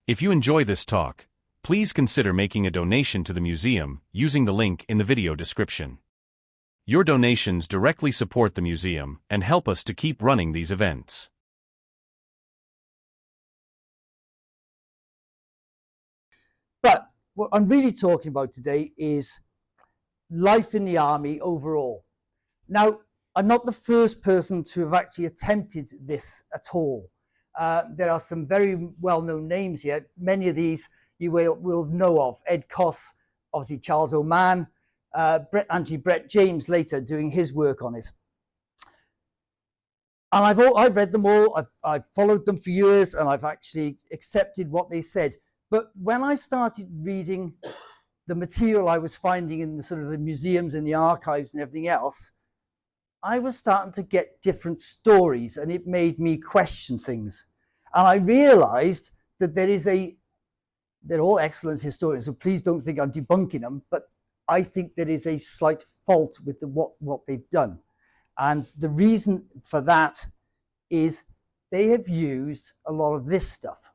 If you enjoy this talk, please consider making a donation to the museum using the link in the video description. Your donations directly support the museum and help us to keep running these events. But what I'm really talking about today is life in the army overall. Now, I'm not the first person to have actually attempted this at all. There are some very well-known names here. Many of these you will know of. Ed Koss, obviously Charles Oman, Brett James later doing his work on it. And I've read them all, I've followed them for years, and I've actually accepted what they said. But when I started reading the material I was finding in the sort of the museums and the archives and everything else, I was starting to get different stories, and it made me question things. And I realized that they're all excellent historians, so please don't think I'm debunking them, but I think there is a slight fault with what they've done. And the reason for that is they have used a lot of this stuff.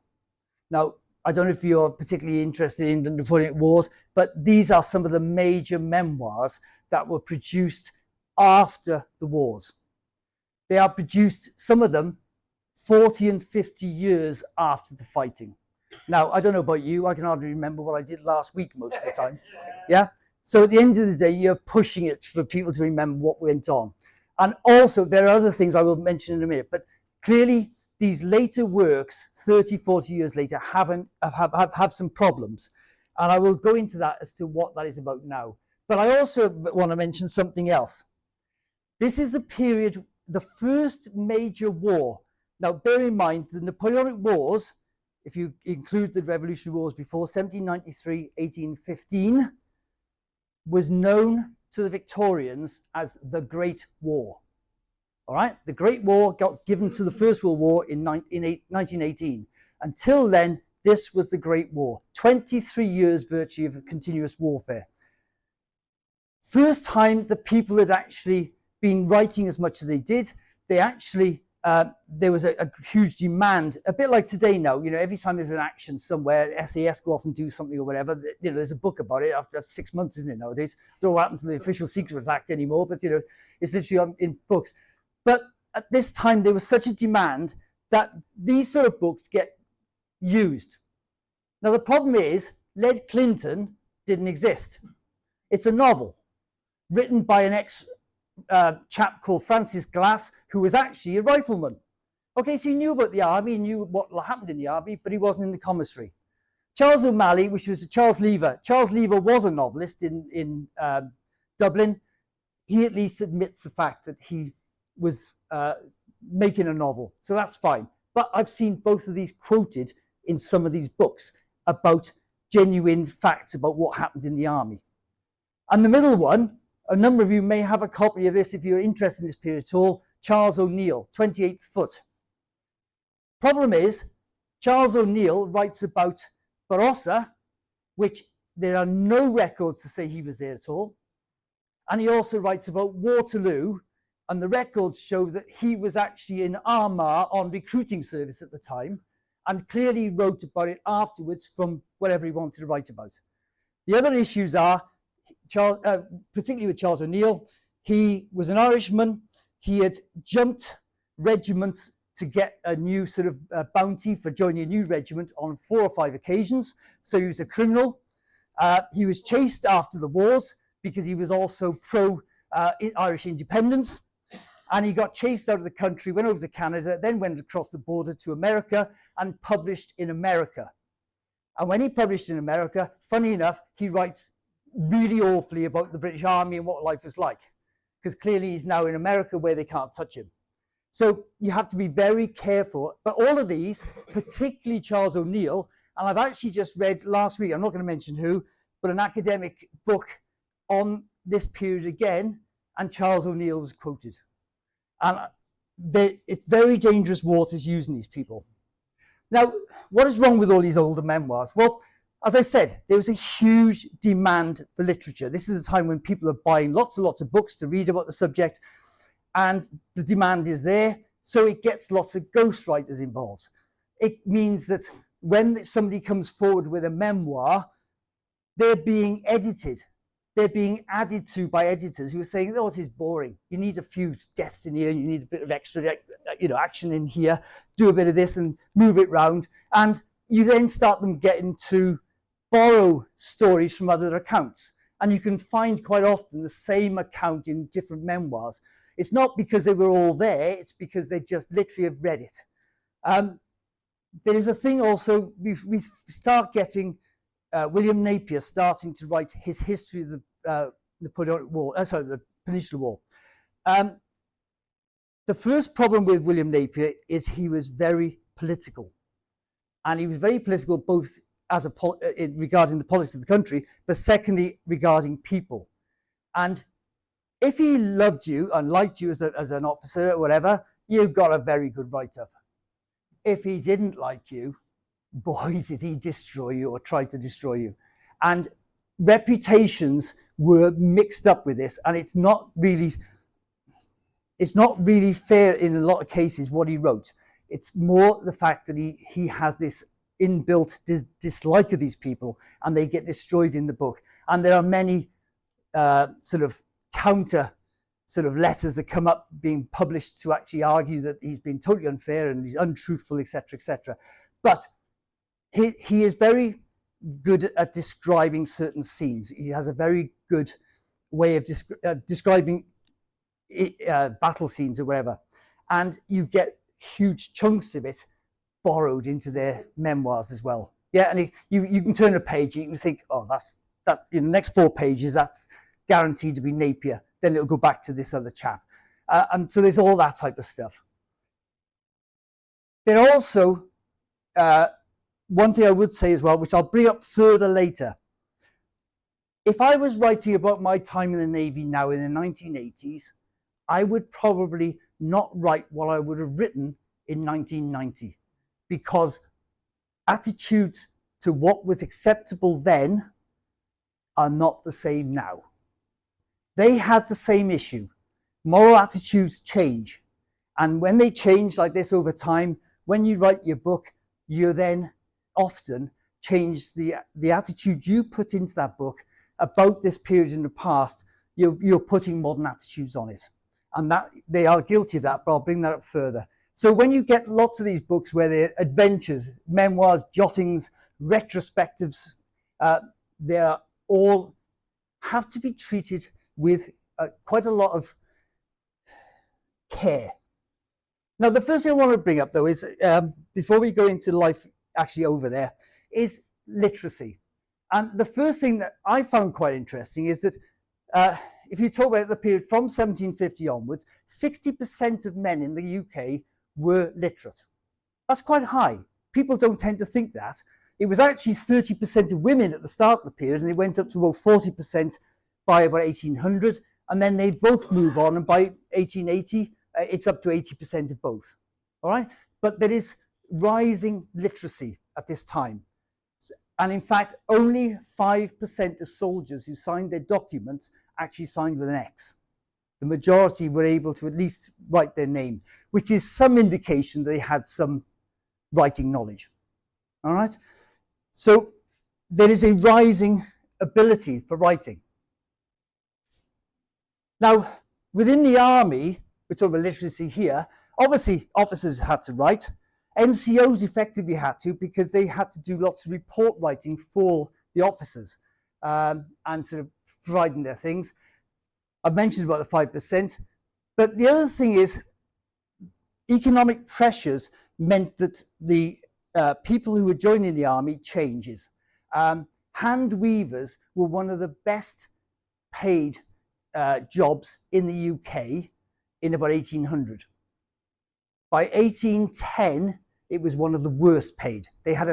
Now, I don't know if you're particularly interested in the Napoleonic Wars, but these are some of the major memoirs that were produced after the wars. They are produced, some of them, 40 and 50 years after the fighting. Now, I don't know about you, I can hardly remember what I did last week most of the time. Yeah? So at the end of the day, you're pushing it for people to remember what went on. And also, there are other things I will mention in a minute, but clearly these later works, 30, 40 years later, have some problems. And I will go into that as to what that is about now. But I also want to mention something else. This is the period, the first major war. Now, bear in mind, the Napoleonic Wars, if you include the Revolutionary Wars before 1793, 1815, was known to the Victorians as the Great War. All right, the Great War got given to the First World War in 1918. Until then, this was the Great War. 23 years virtually of continuous warfare. First time the people had actually been writing as much as they did. They actually, there was a huge demand, a bit like today now, you know, every time there's an action somewhere, SAS go off and do something or whatever, you know, there's a book about it after 6 months, isn't it, nowadays? I don't know what happened to the Official Secrets Act anymore, but, you know, it's literally in books. But at this time, there was such a demand that these sort of books get used. Now, the problem is, Lead Clinton didn't exist. It's a novel written by an chap called Francis Glass, who was actually a rifleman. Okay, so he knew about the army, he knew what happened in the army, but he wasn't in the commissary. Charles O'Malley, which was Charles Lever. Charles Lever was a novelist in Dublin. He at least admits the fact that he was making a novel, so that's fine. But I've seen both of these quoted in some of these books about genuine facts about what happened in the army. And the middle one, a number of you may have a copy of this if you're interested in this period at all, Charles O'Neill, 28th Foot. Problem is, Charles O'Neill writes about Barossa, which there are no records to say he was there at all. And he also writes about Waterloo, and the records show that he was actually in Armagh on recruiting service at the time, and clearly wrote about it afterwards from whatever he wanted to write about. The other issues are, particularly with Charles O'Neill, he was an Irishman. He had jumped regiments to get a new sort of bounty for joining a new regiment on 4 or 5 occasions. So he was a criminal. He was chased after the wars because he was also pro-Irish independence. And he got chased out of the country, went over to Canada, then went across the border to America and published in America. And when he published in America, funny enough, he writes really awfully about the British Army and what life was like, because clearly he's now in America where they can't touch him. So you have to be very careful. But all of these, particularly Charles O'Neill, and I've actually just read last week, I'm not going to mention who, but an academic book on this period again, and Charles O'Neill was quoted. And it's very dangerous waters using these people. Now, what is wrong with all these older memoirs? Well, as I said, there was a huge demand for literature. This is a time when people are buying lots and lots of books to read about the subject, and the demand is there, so it gets lots of ghostwriters involved. It means that when somebody comes forward with a memoir, they're being edited. They're being added to by editors who are saying, oh, it is boring. You need a few deaths in here, and you need a bit of extra, action in here, do a bit of this and move it round. And you then start them getting to borrow stories from other accounts. And you can find quite often the same account in different memoirs. It's not because they were all there, it's because they just literally have read it. There is a thing also, we start getting William Napier starting to write his history of the Napoleonic War, the Peninsular War. The first problem with William Napier is he was very political. And he was very political both as regarding the politics of the country, but secondly, regarding people. And if he loved you and liked you as an officer or whatever, you got a very good write-up. If he didn't like you, boy, did he destroy you or try to destroy you. And reputations were mixed up with this, and it's not really fair in a lot of cases what he wrote. It's more the fact that he has this inbuilt dislike of these people, and they get destroyed in the book. And there are many sort of counter sort of letters that come up being published to actually argue that he's been totally unfair and he's untruthful, etc., etc. But he is very good at describing certain scenes. He has a very good way of describing battle scenes or whatever. And you get huge chunks of it borrowed into their memoirs as well. Yeah, and you can turn a page, you can think, oh, that in the next 4 pages, that's guaranteed to be Napier. Then it'll go back to this other chap. And so there's all that type of stuff. There also, one thing I would say as well, which I'll bring up further later. If I was writing about my time in the Navy now in the 1980s, I would probably not write what I would have written in 1990, because attitudes to what was acceptable then are not the same now. They had the same issue. Moral attitudes change. And when they change like this over time, when you write your book, you then often change the attitude you put into that book about this period in the past. You're putting modern attitudes on it. And that they are guilty of that, but I'll bring that up further. So when you get lots of these books where they're adventures, memoirs, jottings, retrospectives, they are all have to be treated with quite a lot of care. Now, the first thing I want to bring up, though, is before we go into life actually over there, is literacy. And the first thing that I found quite interesting is that if you talk about the period from 1750 onwards, 60% of men in the UK were literate. That's quite high. People don't tend to think that. It was actually 30% of women at the start of the period, and it went up to about 40% by about 1800, and then they both move on, and by 1880, it's up to 80% of both. All right? But there is rising literacy at this time. And in fact, only 5% of soldiers who signed their documents actually signed with an X. The majority were able to at least write their name, which is some indication they had some writing knowledge. All right? So there is a rising ability for writing. Now, within the army, we're talking about literacy here, obviously officers had to write. NCOs effectively had to, because they had to do lots of report writing for the officers and sort of providing their things. I've mentioned about the 5%, but the other thing is economic pressures meant that the people who were joining the army changes. Hand weavers were one of the best paid jobs in the UK in about 1800. By 1810, it was one of the worst paid. They had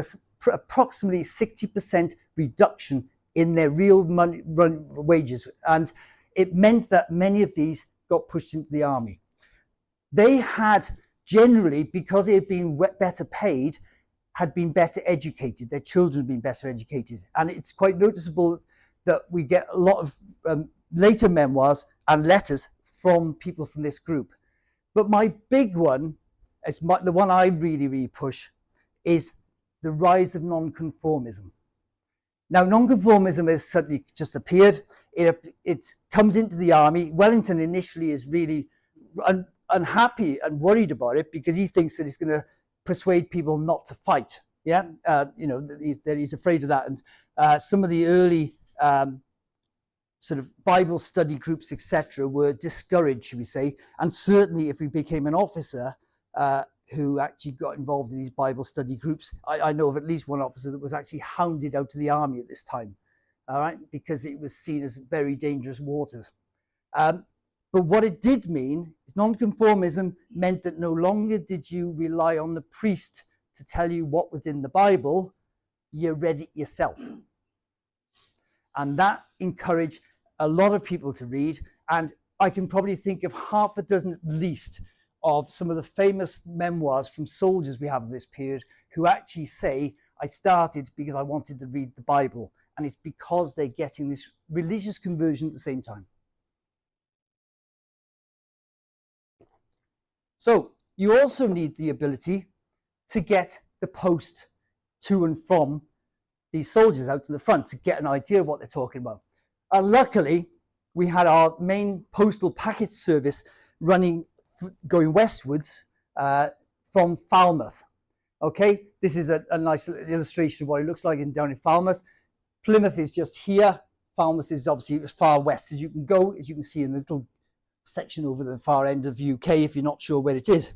approximately 60% reduction in their real money wages, and it meant that many of these got pushed into the army. They had generally, because they had been better paid, had been better educated. Their children had been better educated. And it's quite noticeable that we get a lot of later memoirs and letters from people from this group. But my big one, the one I really, really push, is the rise of nonconformism. Now, nonconformism has suddenly just appeared. It comes into the army. Wellington initially is really unhappy and worried about it because he thinks that it's going to persuade people not to fight. Yeah, you know, that he's afraid of that. And some of the early sort of Bible study groups, etc., were discouraged, should we say. And certainly if we became an officer who actually got involved in these Bible study groups, I know of at least one officer that was actually hounded out to the army at this time, all right, because it was seen as very dangerous waters. But what it did mean is nonconformism meant that no longer did you rely on the priest to tell you what was in the Bible, you read it yourself. And that encouraged a lot of people to read. And I can probably think of half a dozen at least of some of the famous memoirs from soldiers we have in this period who actually say, I started because I wanted to read the Bible. And it's because they're getting this religious conversion at the same time. So you also need the ability to get the post to and from these soldiers out to the front to get an idea of what they're talking about. And luckily, we had our main postal packet service running, going westwards from Falmouth. Okay, this is a nice illustration of what it looks like down in Falmouth. Plymouth is just here. Falmouth is obviously as far west as you can go, as you can see in the little section over the far end of the UK, if you're not sure where it is.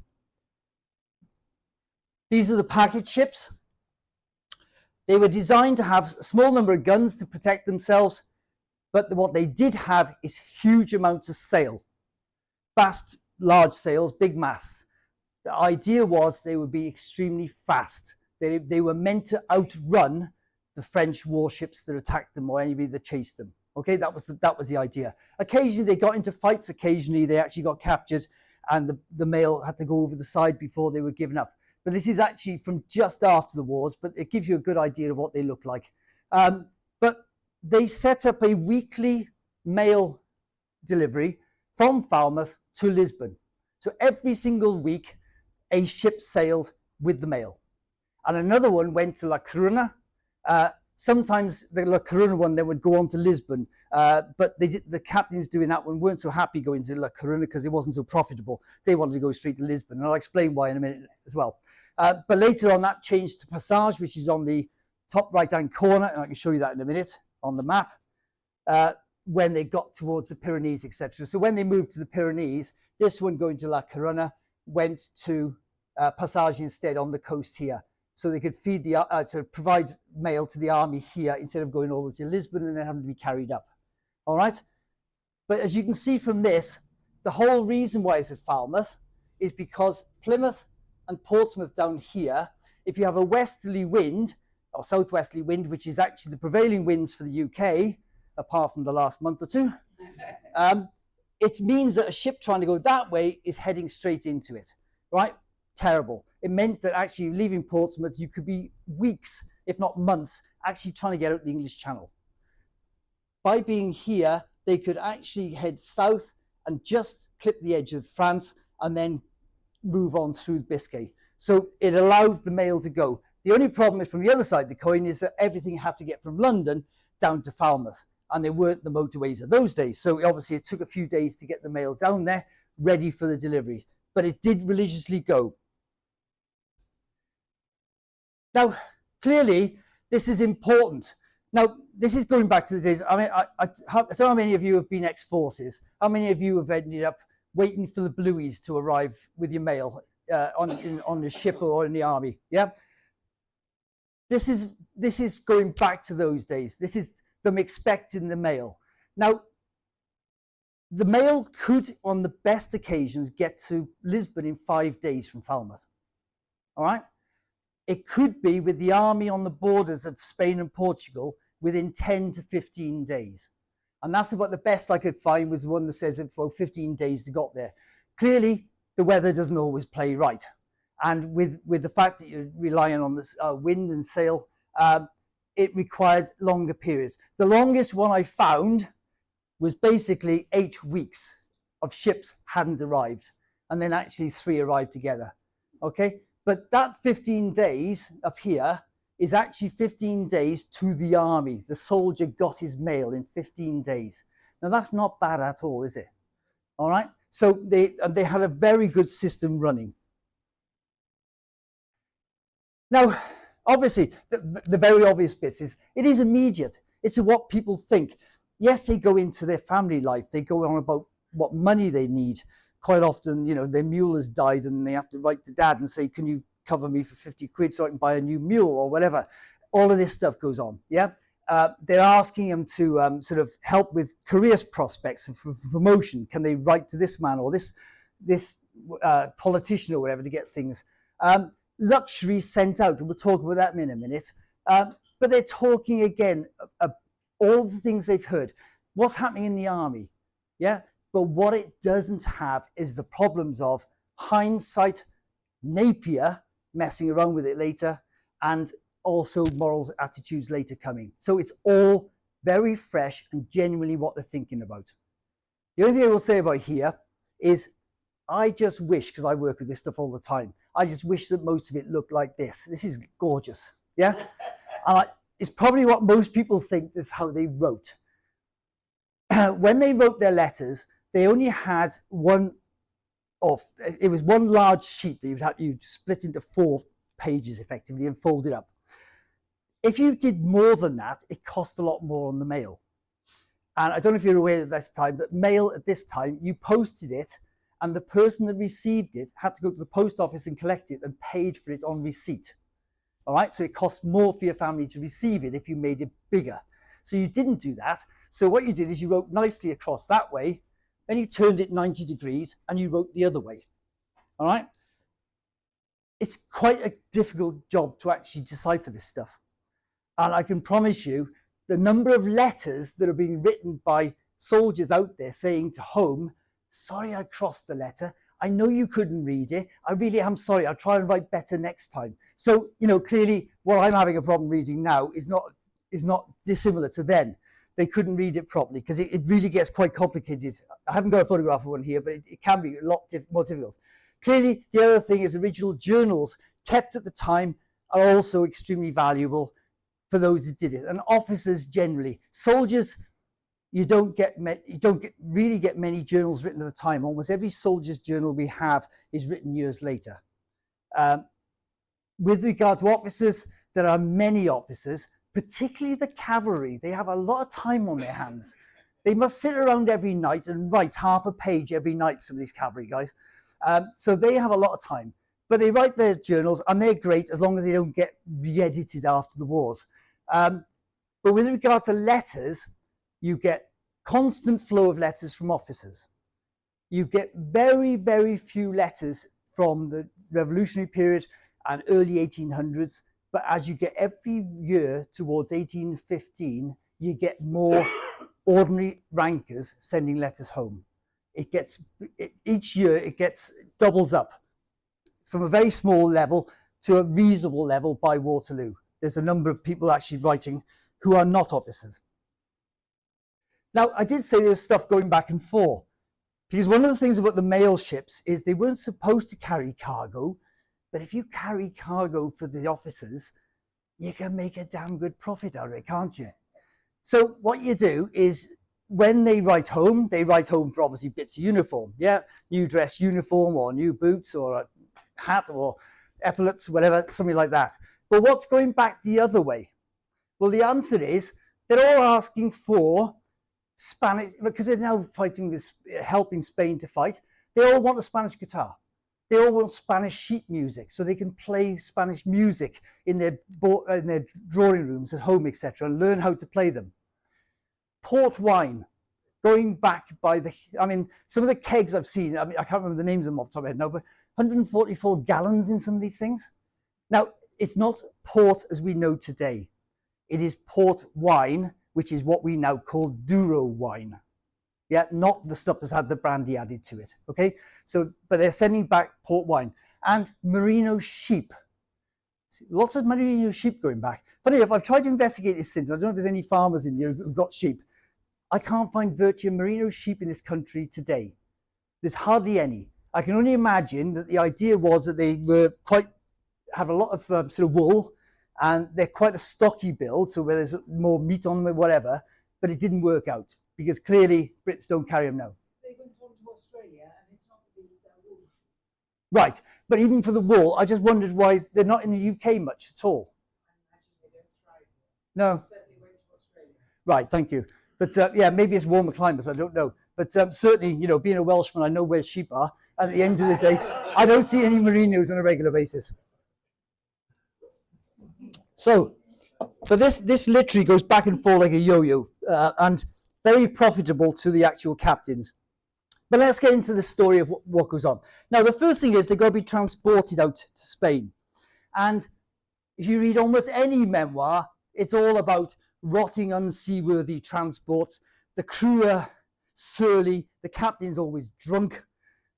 These are the packet ships. They were designed to have a small number of guns to protect themselves, but what they did have is huge amounts of sail. Vast, large sails, big masts. The idea was they would be extremely fast. They were meant to outrun the French warships that attacked them or anybody that chased them. Okay, that was the idea. Occasionally they got into fights, occasionally they actually got captured and the mail had to go over the side before they were given up. But this is actually from just after the wars, but it gives you a good idea of what they look like. But they set up a weekly mail delivery from Falmouth to Lisbon. So every single week, a ship sailed with the mail. And another one went to La Coruna. Sometimes the La Coruna one then would go on to Lisbon, but the captains doing that one weren't so happy going to La Coruna because it wasn't so profitable. They wanted to go straight to Lisbon, and I'll explain why in a minute as well. But later on that changed to Passage, which is on the top right-hand corner, and I can show you that in a minute on the map, when they got towards the Pyrenees, etc. So when they moved to the Pyrenees, this one going to La Coruna went to Passage instead on the coast here. So they could feed provide mail to the army here instead of going over to Lisbon and then having to be carried up. All right. But as you can see from this, the whole reason why it's at Falmouth is because Plymouth and Portsmouth down here, if you have a westerly wind or southwesterly wind, which is actually the prevailing winds for the UK, apart from the last month or two, it means that a ship trying to go that way is heading straight into it, right? Terrible. It meant that actually leaving Portsmouth, you could be weeks, if not months, actually trying to get out the English Channel. By being here, they could actually head south and just clip the edge of France and then move on through Biscay. So it allowed the mail to go. The only problem is from the other side of the coin is that everything had to get from London down to Falmouth, and there weren't the motorways of those days. So obviously it took a few days to get the mail down there, ready for the delivery. But it did religiously go. Now, clearly, this is important. Now, this is going back to the days. I mean, I don't know how many of you have been ex-forces. How many of you have ended up waiting for the blueies to arrive with your mail on the ship or in the army? Yeah. This is going back to those days. This is them expecting the mail. Now, the mail could, on the best occasions, get to Lisbon in 5 days from Falmouth. All right. It could be with the army on the borders of Spain and Portugal within 10 to 15 days. And that's about the best I could find was the one that says that for 15 days they got there. Clearly, the weather doesn't always play right. And with the fact that you're relying on this wind and sail, it requires longer periods. The longest one I found was basically 8 weeks of ships hadn't arrived. And then actually 3 arrived together. Okay? But that 15 days up here is actually 15 days to the army. The soldier got his mail in 15 days. Now that's not bad at all, is it? All right. So they had a very good system running. Now, obviously, the very obvious bit is it is immediate. It's what people think. Yes, they go into their family life. They go on about what money they need. Quite often, you know, their mule has died and they have to write to dad and say, can you cover me for 50 quid so I can buy a new mule or whatever. All of this stuff goes on. Yeah. They're asking them to sort of help with career prospects and for promotion. Can they write to this man or this politician or whatever to get things? Luxury sent out, and we'll talk about that in a minute. But they're talking again all the things they've heard. What's happening in the army? Yeah. But what it doesn't have is the problems of hindsight, Napier messing around with it later, and also morals, attitudes later coming. So it's all very fresh and genuinely what they're thinking about. The only thing I will say about here is I just wish, because I work with this stuff all the time, I just wish that most of it looked like this. This is gorgeous. Yeah. And it's probably what most people think is how they wrote. When they wrote their letters, they only had one it was one large sheet that you'd split into 4 pages effectively and fold it up. If you did more than that, it cost a lot more on the mail. And I don't know if you're aware at this time, but mail at this time, you posted it and the person that received it had to go to the post office and collect it and paid for it on receipt. All right, so it cost more for your family to receive it if you made it bigger. So you didn't do that. So what you did is you wrote nicely across that way, then you turned it 90 degrees and you wrote the other way. All right. It's quite a difficult job to actually decipher this stuff. And I can promise you the number of letters that are being written by soldiers out there saying to home, sorry, I crossed the letter. I know you couldn't read it. I really am sorry. I'll try and write better next time. So, you know, clearly what I'm having a problem reading now is not dissimilar to then. They couldn't read it properly because it really gets quite complicated. I haven't got a photograph of one here, but it can be a lot more difficult. Clearly, the other thing is original journals kept at the time are also extremely valuable for those that did it. And officers generally, soldiers, you don't really get many journals written at the time. Almost every soldier's journal we have is written years later. With regard to officers, there are many officers, particularly the cavalry. They have a lot of time on their hands. They must sit around every night and write half a page every night, some of these cavalry guys. So they have a lot of time. But they write their journals, and they're great as long as they don't get re-edited after the wars. But with regard to letters, you get constant flow of letters from officers. You get very, very few letters from the Revolutionary period and early 1800s. But as you get every year towards 1815, you get more ordinary rankers sending letters home. Each year it doubles up from a very small level to a reasonable level by Waterloo. There's a number of people actually writing who are not officers. Now, I did say there's stuff going back and forth, because one of the things about the mail ships is they weren't supposed to carry cargo, but if you carry cargo for the officers, you can make a damn good profit out of it, can't you? So what you do is when they write home for obviously bits of uniform, yeah, new dress uniform or new boots or a hat or epaulets, whatever, something like that. But what's going back the other way? Well, the answer is they're all asking for Spanish, because they're now fighting this, helping Spain to fight. They all want a Spanish guitar. They all want Spanish sheet music so they can play Spanish music in their drawing rooms at home, etc., and learn how to play them. Port wine, going back some of the kegs I've seen, I can't remember the names of them off the top of my head now, but 144 gallons in some of these things. Now, it's not port as we know today. It is port wine, which is what we now call Douro wine. Yeah, not the stuff that's had the brandy added to it. Okay, so but they're sending back port wine and merino sheep. Lots of merino sheep going back. Funny enough, I've tried to investigate this since. I don't know if there's any farmers in here who've got sheep. I can't find virtually merino sheep in this country today. There's hardly any. I can only imagine that the idea was that they were have a lot of sort of wool, and they're quite a stocky build, so where there's more meat on them or whatever, but it didn't work out because clearly Brits don't carry them now. They went on to Australia, and it's not the wool. Right, but even for the wool, I just wondered why they're not in the UK much at all. I imagine they don't thrive here. No. They certainly went to Australia. Right, thank you. But yeah, maybe it's warmer climates, I don't know. But certainly, you know, being a Welshman, I know where sheep are. And at the end of the day, I don't see any merinos on a regular basis. So, but this literally goes back and forth like a yo-yo, and very profitable to the actual captains. But let's get into the story of what goes on. Now, the first thing is they've got to be transported out to Spain. And if you read almost any memoir, it's all about rotting, unseaworthy transports. The crew are surly, the captain's always drunk,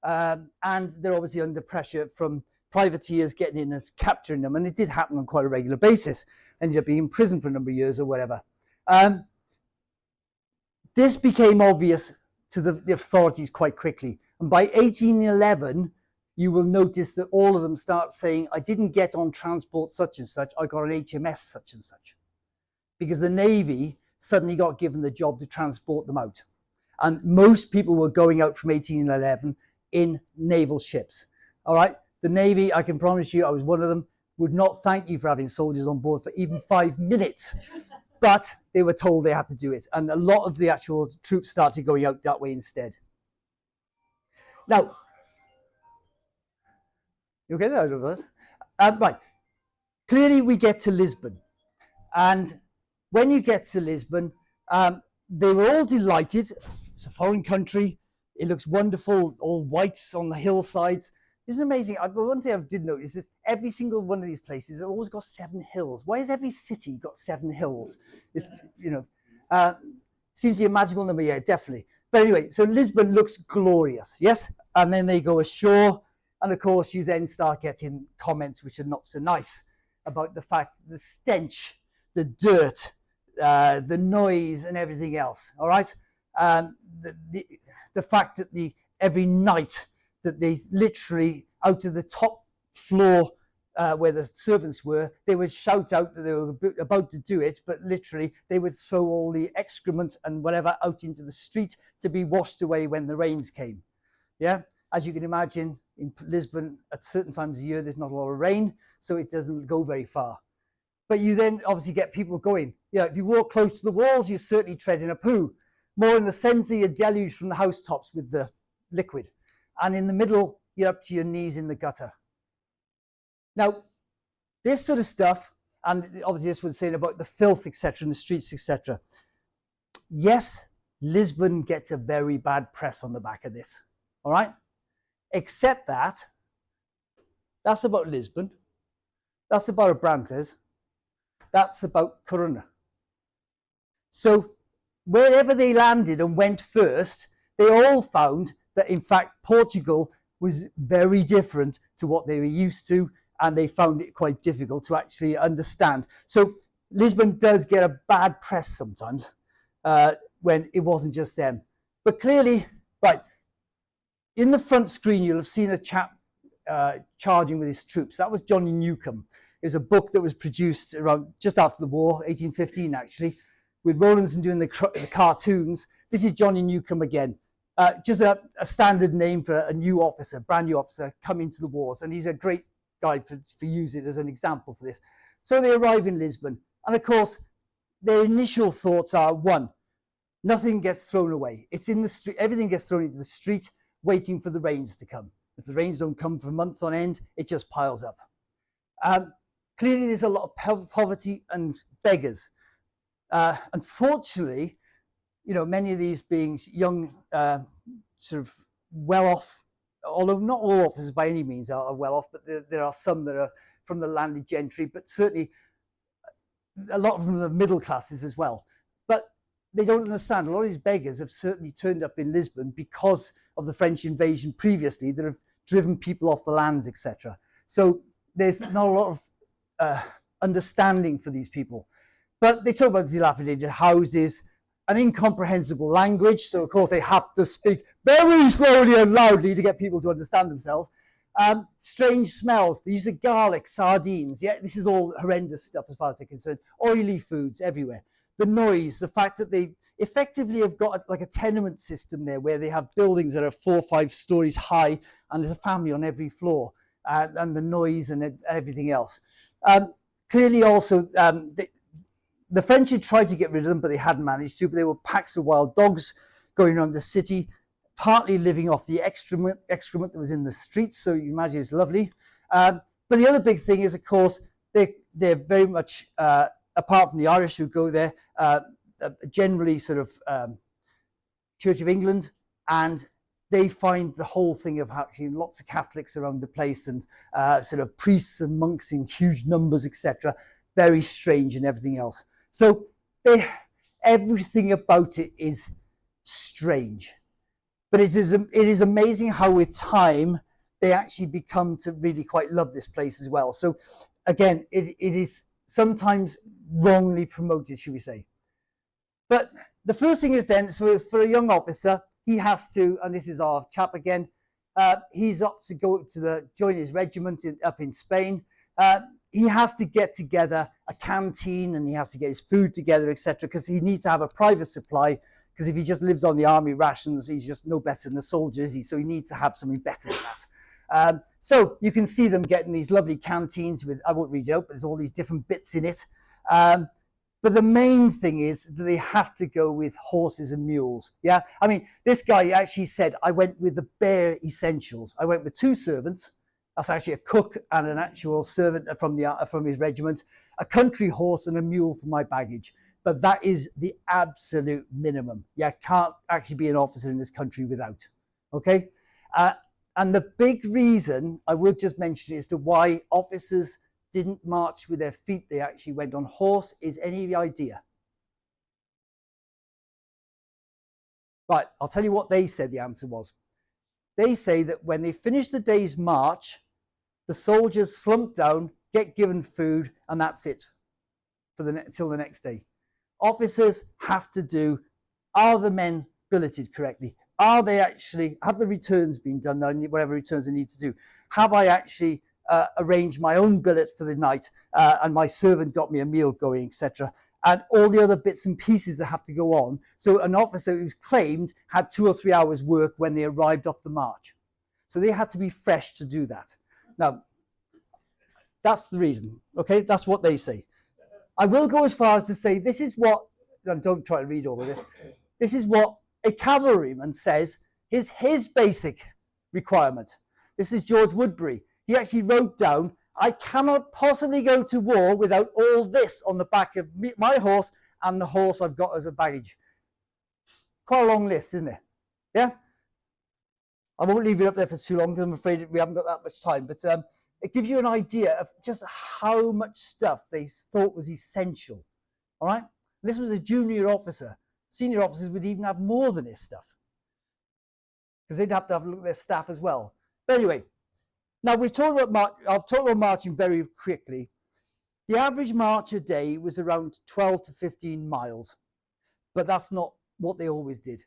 and they're obviously under pressure from privateers getting in and capturing them. And it did happen on quite a regular basis. Ended up being in prison for a number of years or whatever. This became obvious to the authorities quite quickly. And by 1811, you will notice that all of them start saying, I didn't get on transport such and such, I got an HMS such and such. Because the Navy suddenly got given the job to transport them out. And most people were going out from 1811 in naval ships. All right, the Navy, I can promise you, I was one of them, would not thank you for having soldiers on board for even 5 minutes. But they were told they had to do it. And a lot of the actual troops started going out that way instead. Now, you okay there? Right. Clearly, we get to Lisbon. And when you get to Lisbon, they were all delighted. It's a foreign country. It looks wonderful, all white on the hillsides. Isn't it amazing? One thing I did notice is every single one of these places has always got 7 hills. Why has every city got 7 hills? It's, you know, seems to be a magical number, yeah, definitely. But anyway, so Lisbon looks glorious, yes? And then they go ashore, and of course you then start getting comments which are not so nice about the fact, the stench, the dirt, the noise and everything else, all right? The fact that every night that they literally, out of the top floor where the servants were, they would shout out that they were about to do it, but literally they would throw all the excrement and whatever out into the street to be washed away when the rains came. Yeah, as you can imagine, in Lisbon, at certain times of the year, there's not a lot of rain, so it doesn't go very far. But you then obviously get people going. Yeah, if you walk close to the walls, you're certainly treading a poo. More in the centre, you're deluged from the housetops with the liquid. And in the middle, you're up to your knees in the gutter. Now, this sort of stuff, and obviously this was saying about the filth, etc., in the streets, etc. Yes, Lisbon gets a very bad press on the back of this, all right? Except that, that's about Lisbon, that's about Abrantes, that's about Corunna. So wherever they landed and went first, they all found that in fact Portugal was very different to what they were used to, and they found it quite difficult to actually understand. So Lisbon does get a bad press sometimes when it wasn't just them. But clearly, right, in the front screen you'll have seen a chap charging with his troops. That was Johnny Newcombe. It was a book that was produced around just after the war, 1815 actually, with Rowlandson doing the cartoons. This is Johnny Newcombe again. Just a standard name for a new officer, brand new officer coming to the wars. And he's a great guy for using it as an example for this. So they arrive in Lisbon. And of course, their initial thoughts are, one, nothing gets thrown away. It's in the street. Everything gets thrown into the street, waiting for the rains to come. If the rains don't come for months on end, it just piles up. Clearly, there's a lot of poverty and beggars. Unfortunately, you know, many of these being young, sort of well-off, although not all officers by any means are well-off, but there are some that are from the landed gentry, but certainly a lot from the middle classes as well. But they don't understand. A lot of these beggars have certainly turned up in Lisbon because of the French invasion previously that have driven people off the lands, etc. So there's not a lot of understanding for these people. But they talk about dilapidated houses, an incomprehensible language. So, of course, they have to speak very slowly and loudly to get people to understand themselves. Strange smells, the use of garlic, sardines. Yeah, this is all horrendous stuff as far as they're concerned. Oily foods everywhere. The noise, the fact that they effectively have got like a tenement system there where they have buildings that are 4 or 5 stories high and there's a family on every floor, and the noise and everything else. Clearly also, the French had tried to get rid of them, but they hadn't managed to. But there were packs of wild dogs going around the city, partly living off the excrement that was in the streets. So you imagine it's lovely. But the other big thing is, of course, they're very much, apart from the Irish who go there, generally sort of Church of England, and they find the whole thing of actually lots of Catholics around the place and sort of priests and monks in huge numbers, etc. Very strange and everything else. So everything about it is strange. But it is amazing how with time they actually become to really quite love this place as well. So again, it is sometimes wrongly promoted, should we say. But the first thing is then, so for a young officer, he has to, and this is our chap again, he's up to go to join his regiment up in Spain. He has to get together a canteen and he has to get his food together, etc., because he needs to have a private supply, because if he just lives on the army rations, he's just no better than a soldier, is he? So he needs to have something better than that. So you can see them getting these lovely canteens with, I won't read it out, but there's all these different bits in it. But the main thing is that they have to go with horses and mules. Yeah, I mean, this guy actually said, I went with the bare essentials. I went with 2 servants. That's actually a cook and an actual servant from his regiment, a country horse and a mule for my baggage. But that is the absolute minimum. Yeah, can't actually be an officer in this country without. Okay, and the big reason I would just mention as to why officers didn't march with their feet, they actually went on horse, is any idea? Right, I'll tell you what they said the answer was. They say that when they finish the day's march, the soldiers slump down, get given food, and that's it till the next day. Officers have to do, are the men billeted correctly? Are they actually, have the returns been done, whatever returns they need to do? Have I actually arranged my own billet for the night, and my servant got me a meal going, etc., and all the other bits and pieces that have to go on. So an officer who's claimed had 2 or 3 hours work when they arrived off the march. So they had to be fresh to do that. Now, that's the reason, okay? That's what they say. I will go as far as to say this is what, and don't try to read all of this, this is what a cavalryman says is his basic requirement. This is George Woodbury. He actually wrote down, I cannot possibly go to war without all this on the back of my horse and the horse I've got as a baggage. Quite a long list, isn't it? Yeah? I won't leave it up there for too long because I'm afraid we haven't got that much time. But it gives you an idea of just how much stuff they thought was essential. All right? This was a junior officer. Senior officers would even have more than this stuff, because they'd have to have a look at their staff as well. But anyway, now we've talked about I've talked about marching very quickly. The average march a day was around 12 to 15 miles, but that's not what they always did.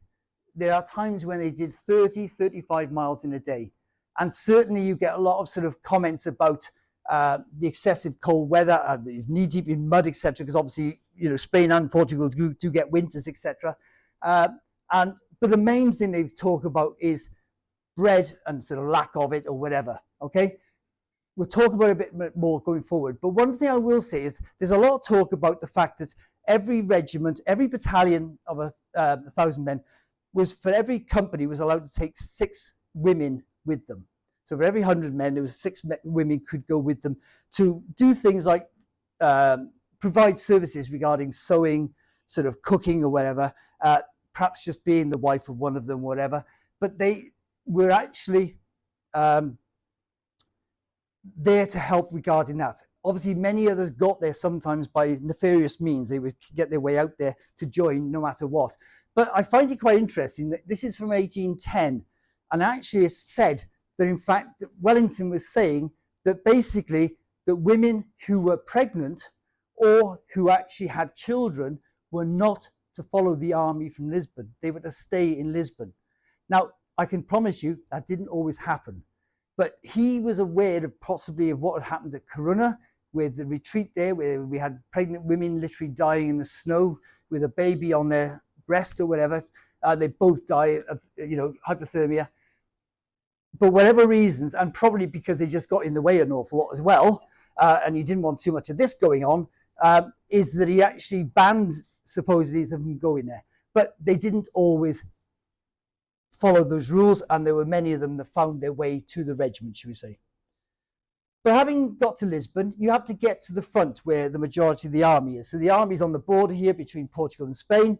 There are times when they did 30, 35 miles in a day. And certainly you get a lot of sort of comments about the excessive cold weather, knee deep in mud, etc., because obviously, you know, Spain and Portugal do get winters, etc. But the main thing they talk about is bread and sort of lack of it or whatever, okay? We'll talk about it a bit more going forward. But one thing I will say is there's a lot of talk about the fact that every regiment, every battalion of 1,000 men, was for every company was allowed to take 6 women with them. So for every 100 men, there was 6 women could go with them to do things like provide services regarding sewing, sort of cooking or whatever, perhaps just being the wife of one of them, whatever. But they were actually there to help regarding that. Obviously, many others got there sometimes by nefarious means. They would get their way out there to join no matter what. But I find it quite interesting that this is from 1810. And actually it's said that in fact that Wellington was saying that basically that women who were pregnant or who actually had children were not to follow the army from Lisbon. They were to stay in Lisbon. Now, I can promise you that didn't always happen. But he was aware of possibly of what had happened at Corunna, with the retreat there, where we had pregnant women literally dying in the snow with a baby on their breast or whatever. They both die of, hypothermia. For whatever reasons, and probably because they just got in the way an awful lot as well, and he didn't want too much of this going on, is that he actually banned supposedly them from going there. But they didn't always follow those rules, and there were many of them that found their way to the regiment, should we say. But having got to Lisbon, you have to get to the front where the majority of the army is. So the army is on the border here between Portugal and Spain.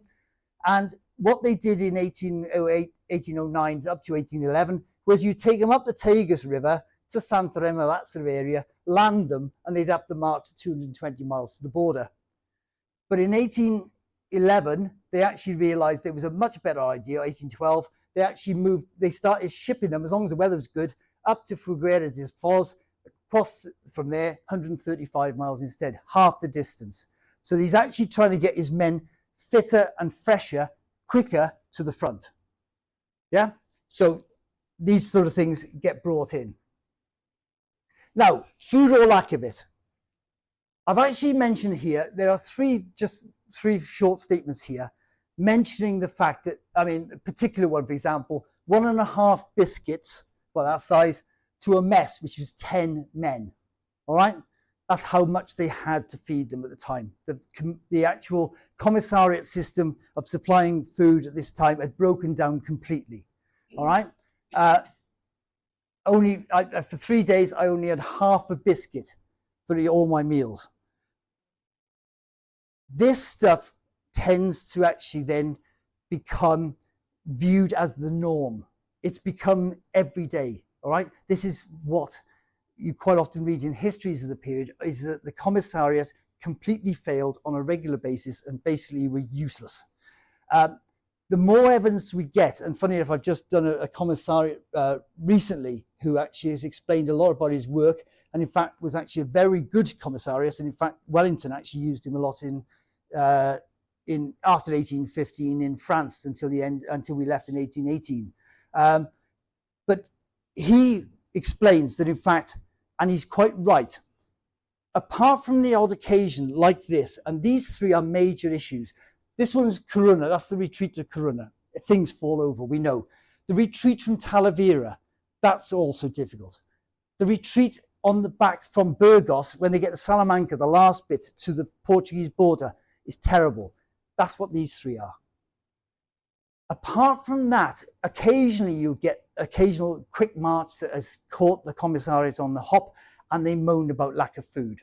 And what they did in 1808, 1809 up to 1811 was you take them up the Tagus River to Santarém, that sort of area, land them, and they'd have to march 220 miles to the border. But in 1811, they actually realized it was a much better idea. 1812, they actually moved, they started shipping them, as long as the weather was good, up to Figueira de Foz, across from there, 135 miles instead, half the distance. So he's actually trying to get his men fitter and fresher, quicker to the front. Yeah? So these sort of things get brought in. Now, food or lack of it. I've actually mentioned here, there are just three short statements here mentioning the fact that, a particular one, for example, 1.5 biscuits, well, that size, to a mess, which was 10 men. All right? That's how much they had to feed them at the time. The actual commissariat system of supplying food at this time had broken down completely. All right? For 3 days, I only had half a biscuit for all my meals. This stuff tends to actually then become viewed as the norm. It's become every day. All right, this is what you quite often read in histories of the period, is that the commissariat completely failed on a regular basis and basically were useless. The more evidence we get, and funny enough, I've just done a commissariat recently who actually has explained a lot about his work, and in fact was actually a very good commissariat, and in fact Wellington actually used him a lot after 1815 in France until we left in 1818. But he explains that, in fact, and he's quite right, apart from the odd occasion like this, and these three are major issues. This one's Corunna, that's the retreat to Corunna. Things fall over, we know. The retreat from Talavera, that's also difficult. The retreat on the back from Burgos, when they get to Salamanca, the last bit to the Portuguese border, is terrible. That's what these three are. Apart from that, occasionally you'll get occasional quick march that has caught the commissariat on the hop, and they moan about lack of food.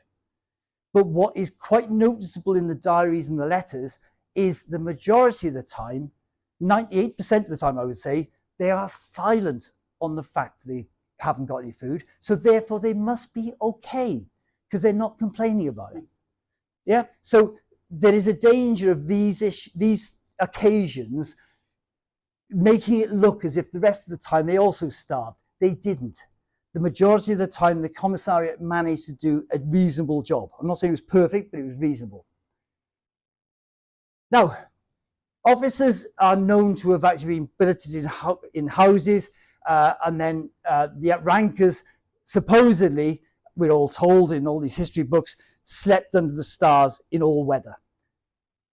But what is quite noticeable in the diaries and the letters is the majority of the time, 98% of the time I would say, they are silent on the fact they haven't got any food. So therefore they must be okay because they're not complaining about it. Yeah. So there is a danger of these occasions making it look as if the rest of the time they also starved. They didn't. The majority of the time, the commissariat managed to do a reasonable job. I'm not saying it was perfect, but it was reasonable. Now, officers are known to have actually been billeted in houses, and then the rankers supposedly, we're all told in all these history books, slept under the stars in all weather.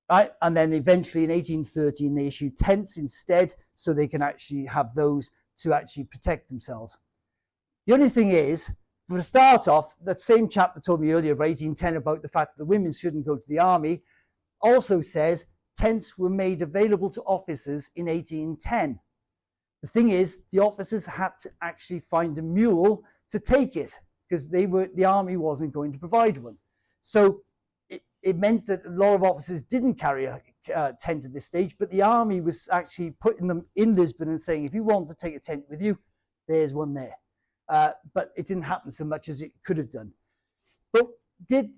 Right? And then eventually in 1813, they issued tents instead, so they can actually have those to actually protect themselves. The only thing is, for a start off, that same chap that told me earlier about 1810 about the fact that the women shouldn't go to the army, also says tents were made available to officers in 1810. The thing is, the officers had to actually find a mule to take it because the army wasn't going to provide one. So it meant that a lot of officers didn't carry a tent at this stage, but the army was actually putting them in Lisbon and saying, if you want to take a tent with you, there's one there. But it didn't happen so much as it could have done. But did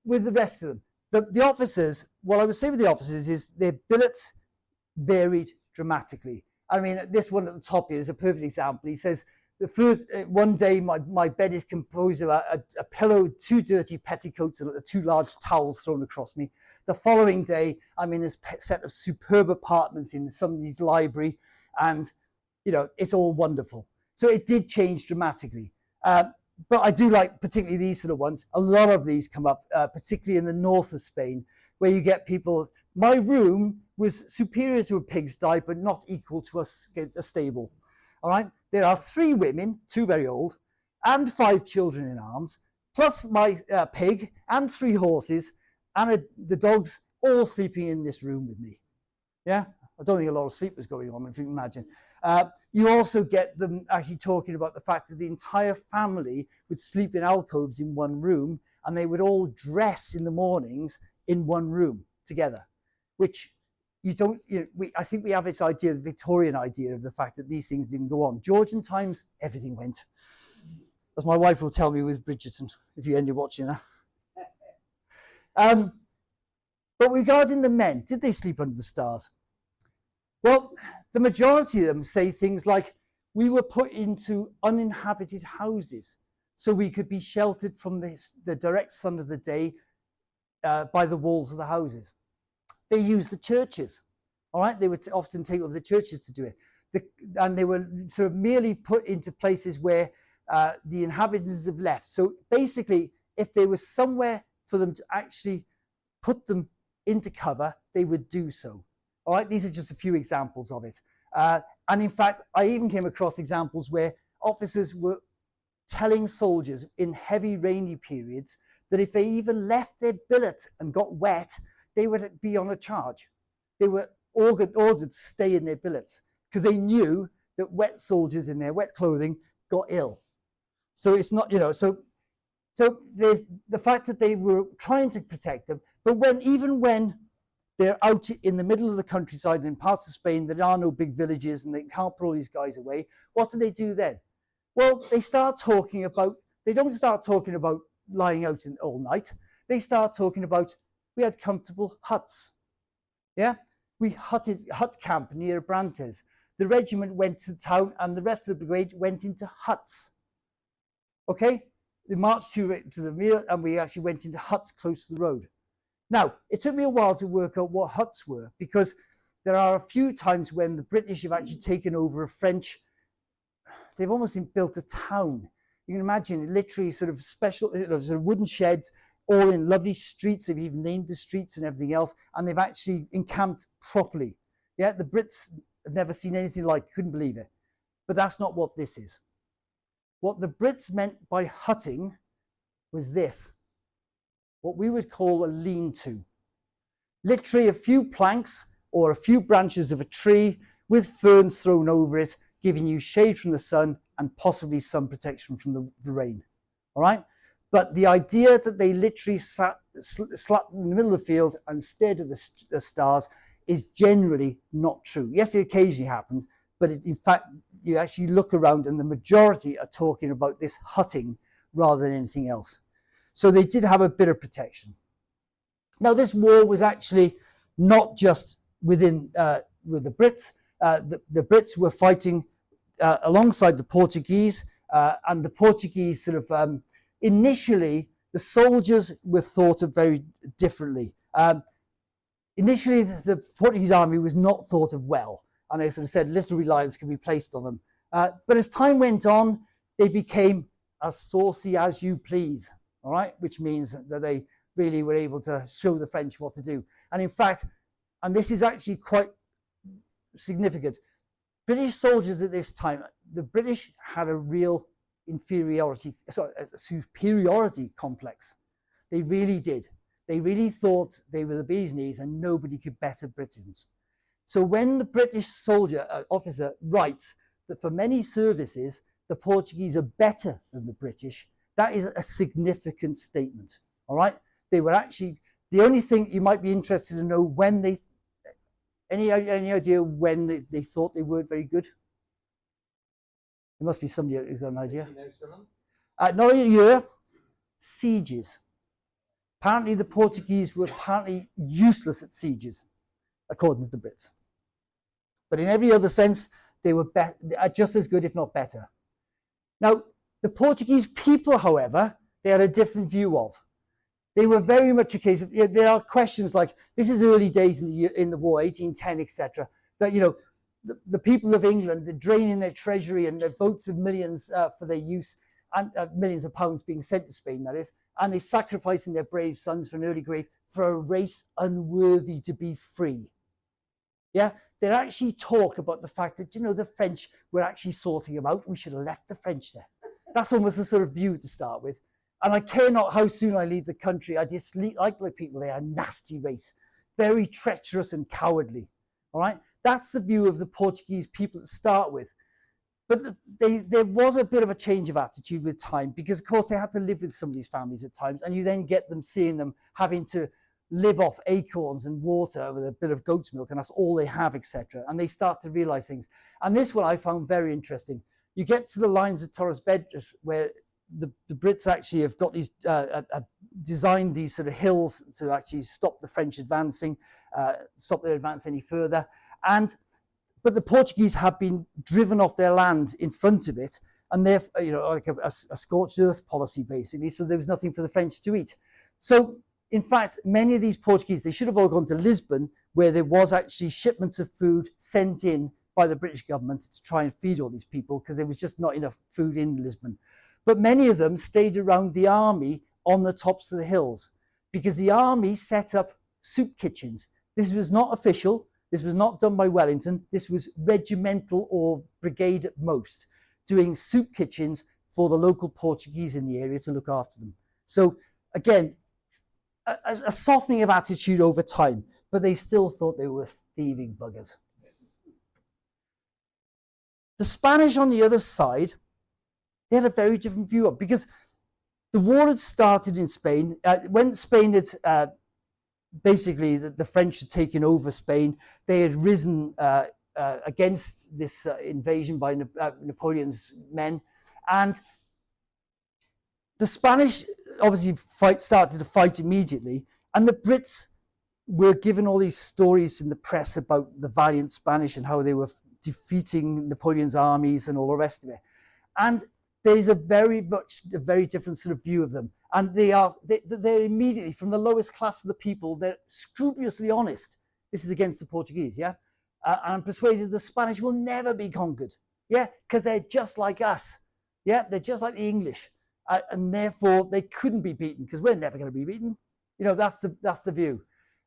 with the rest of them. The officers, what I would say with the officers is their billets varied dramatically. I mean, this one at the top here is a perfect example. He says, the first one day my bed is composed of a pillow, 2 dirty petticoats and 2 large towels thrown across me. The following day, I'm in this set of superb apartments in somebody's library, and it's all wonderful. So it did change dramatically. But I do like particularly these sort of ones. A lot of these come up, particularly in the north of Spain, where you get people, my room was superior to a pigsty, but not equal to a stable. All right. There are 3 women, 2 very old, and 5 children in arms, plus my pig and 3 horses, and the dogs all sleeping in this room with me. Yeah. I don't think a lot of sleep was going on, if you can imagine. You also get them actually talking about the fact that the entire family would sleep in alcoves in one room, and they would all dress in the mornings in one room together, which you don't, I think we have this idea, the Victorian idea of the fact that these things didn't go on. Georgian times, everything went. As my wife will tell me with Bridgerton, if you end up watching her. But regarding the men, did they sleep under the stars? Well, the majority of them say things like, we were put into uninhabited houses so we could be sheltered from the direct sun of the day by the walls of the houses. They used the churches, all right? They would often take over the churches to do it. And they were sort of merely put into places where the inhabitants have left. So basically, if there was somewhere for them to actually put them into cover, they would do so. All right, these are just a few examples of it. And in fact, I even came across examples where officers were telling soldiers in heavy rainy periods that if they even left their billet and got wet, they would be on a charge. They were ordered to stay in their billets because they knew that wet soldiers in their wet clothing got ill. So it's not, so there's the fact that they were trying to protect them, but even when they're out in the middle of the countryside and in parts of Spain, there are no big villages and they can't put all these guys away, what do they do then? Well, they don't start talking about lying out all night. They start talking about, we had comfortable huts. Yeah, we hut camp near Abrantes. The regiment went to town and the rest of the brigade went into huts. Okay, they marched to the meal and we actually went into huts close to the road. Now, it took me a while to work out what huts were, because there are a few times when the British have actually taken over a French, they've almost built a town. You can imagine literally sort of special, sort of wooden sheds, all in lovely streets. They've even named the streets and everything else, and they've actually encamped properly. Yeah, the Brits have never seen anything like, couldn't believe it. But that's not what this is. What the Brits meant by hutting was this. What we would call a lean-to. Literally a few planks or a few branches of a tree with ferns thrown over it, giving you shade from the sun and possibly some protection from the rain. All right? But the idea that they literally sat in the middle of the field and stared at the stars is generally not true. Yes, it occasionally happened, but in fact, you actually look around and the majority are talking about this hutting rather than anything else. So they did have a bit of protection. Now, this war was actually not just with the Brits. The Brits were fighting alongside the Portuguese, and the Portuguese sort of, initially, the soldiers were thought of very differently. Initially, the Portuguese army was not thought of well, and they sort of said little reliance can be placed on them. But as time went on, they became as saucy as you please. All right, which means that they really were able to show the French what to do. And in fact, and this is actually quite significant, British soldiers at this time, the British had a real superiority complex. They really did. They really thought they were the bee's knees and nobody could better Britons. So when the British soldier officer writes that for many services, the Portuguese are better than the British, that is a significant statement, all right? They were actually, the only thing you might be interested to know when they, any idea when they thought they weren't very good? There must be somebody who's got an idea. Not a year, sieges. Apparently the Portuguese were apparently useless at sieges, according to the Brits. But in every other sense, they were just as good, if not better. Now, the Portuguese people, however, they had a different view of. They were very much a case of, there are questions like, this is early days in the war, 1810, etc., that, the people of England, they're draining their treasury and their votes of millions for their use, and millions of pounds being sent to Spain, that is, and they're sacrificing their brave sons for an early grave for a race unworthy to be free. Yeah, they actually talk about the fact that, you know, the French were actually sorting them out. We should have left the French there. That's almost the sort of view to start with. And I care not how soon I leave the country. I dislike the people. They are a nasty race, very treacherous and cowardly. All right, that's the view of the Portuguese people to start with. But there was a bit of a change of attitude with time, because, of course, they had to live with some of these families at times, and you then get them seeing them having to live off acorns and water with a bit of goat's milk, and that's all they have, etc. And they start to realize things. And this one I found very interesting. You get to the lines of Torres Vedras, where the Brits actually have got these designed these sort of hills to actually stop the French advancing, stop their advance any further. But the Portuguese have been driven off their land in front of it, and they're, you know, like a scorched earth policy, basically. So there was nothing for the French to eat. So, in fact, many of these Portuguese, they should have all gone to Lisbon, where there was actually shipments of food sent in by the British government to try and feed all these people, because there was just not enough food in Lisbon. But many of them stayed around the army on the tops of the hills, because the army set up soup kitchens. This was not official. This was not done by Wellington. This was regimental or brigade at most, doing soup kitchens for the local Portuguese in the area to look after them. So again, a softening of attitude over time, but they still thought they were thieving buggers. The Spanish on the other side, they had a very different view of, because the war had started in Spain. When Spain had basically the French had taken over Spain, they had risen against this invasion by Napoleon's men, and the Spanish obviously started to fight immediately, and the Brits were given all these stories in the press about the valiant Spanish and how they were defeating Napoleon's armies and all the rest of it. And there is a very different sort of view of them. And they're immediately, from the lowest class of the people, they're scrupulously honest. This is against the Portuguese, yeah? And I'm persuaded the Spanish will never be conquered, yeah? Because they're just like us, yeah? They're just like the English. And therefore, they couldn't be beaten, because we're never going to be beaten. You know, that's the view.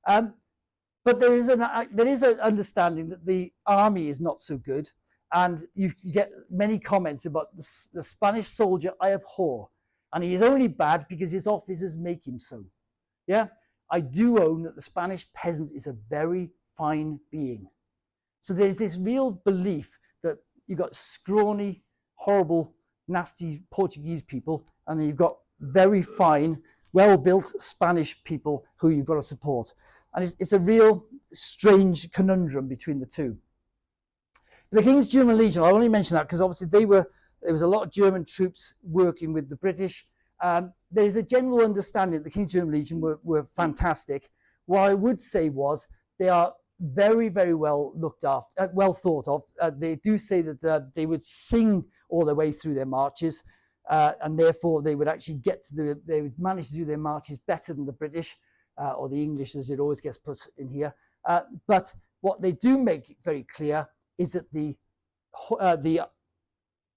But there is an understanding that the army is not so good. And you get many comments about the Spanish soldier I abhor. And he is only bad because his officers make him so. Yeah, I do own that the Spanish peasant is a very fine being. So there's this real belief that you've got scrawny, horrible, nasty Portuguese people, and then you've got very fine, well-built Spanish people who you've got to support. And it's a real strange conundrum between the two. The King's German Legion, I only mention that because obviously there was a lot of German troops working with the British. There is a general understanding that the King's German Legion were fantastic. What I would say was they are very, very well looked after, well thought of. They do say that they would sing all the way through their marches, and therefore they would actually they would manage to do their marches better than the British or the English, as it always gets put in here. But what they do make very clear is that the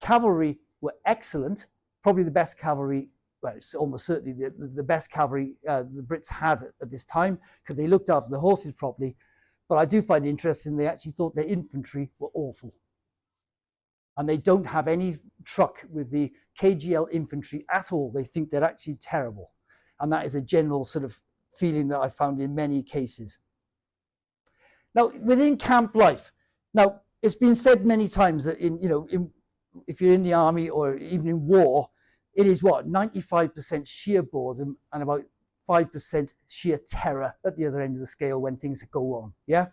cavalry were excellent, probably the best cavalry, well, it's almost certainly the best cavalry the Brits had at this time, because they looked after the horses properly. But I do find it interesting, they actually thought their infantry were awful. And they don't have any truck with the KGL infantry at all. They think they're actually terrible. And that is a general sort of feeling that I found in many cases. Now, within camp life, now, it's been said many times that if you're in the army or even in war, it is 95% sheer boredom and about 5% sheer terror at the other end of the scale when things go on. Yeah,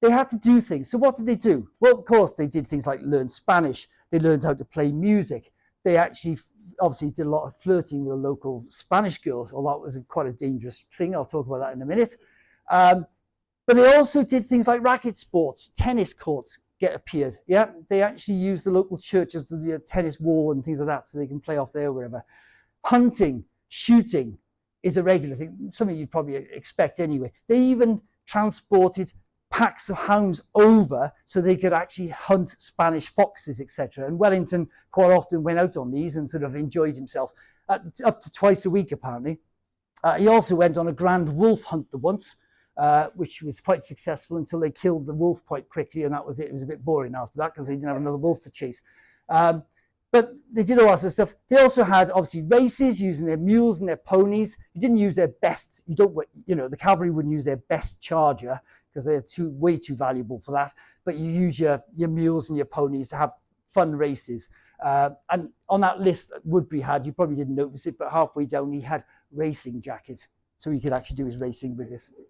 they had to do things. So what did they do? Well, of course, they did things like learn Spanish. They learned how to play music. They actually obviously did a lot of flirting with the local Spanish girls. Well, that was quite a dangerous thing. I'll talk about that in a minute. But they also did things like racket sports, tennis courts appeared. Yeah, they actually used the local church as the tennis wall and things like that, so they can play off there wherever. Hunting, shooting is a regular thing, something you'd probably expect anyway. They even transported packs of hounds over so they could actually hunt Spanish foxes, etc. And Wellington quite often went out on these and sort of enjoyed himself up to twice a week, apparently. He also went on a grand wolf hunt once, which was quite successful until they killed the wolf quite quickly, and that was it. It was a bit boring after that because they didn't have another wolf to chase. But they did all that sort of stuff. They also had obviously races using their mules and their ponies. You didn't use their best. You don't, you know, the cavalry wouldn't use their best charger because they're way too valuable for that. But you use your mules and your ponies to have fun races. And on that list that Woodbury had, you probably didn't notice it, but halfway down he had racing jacket, so he could actually do his racing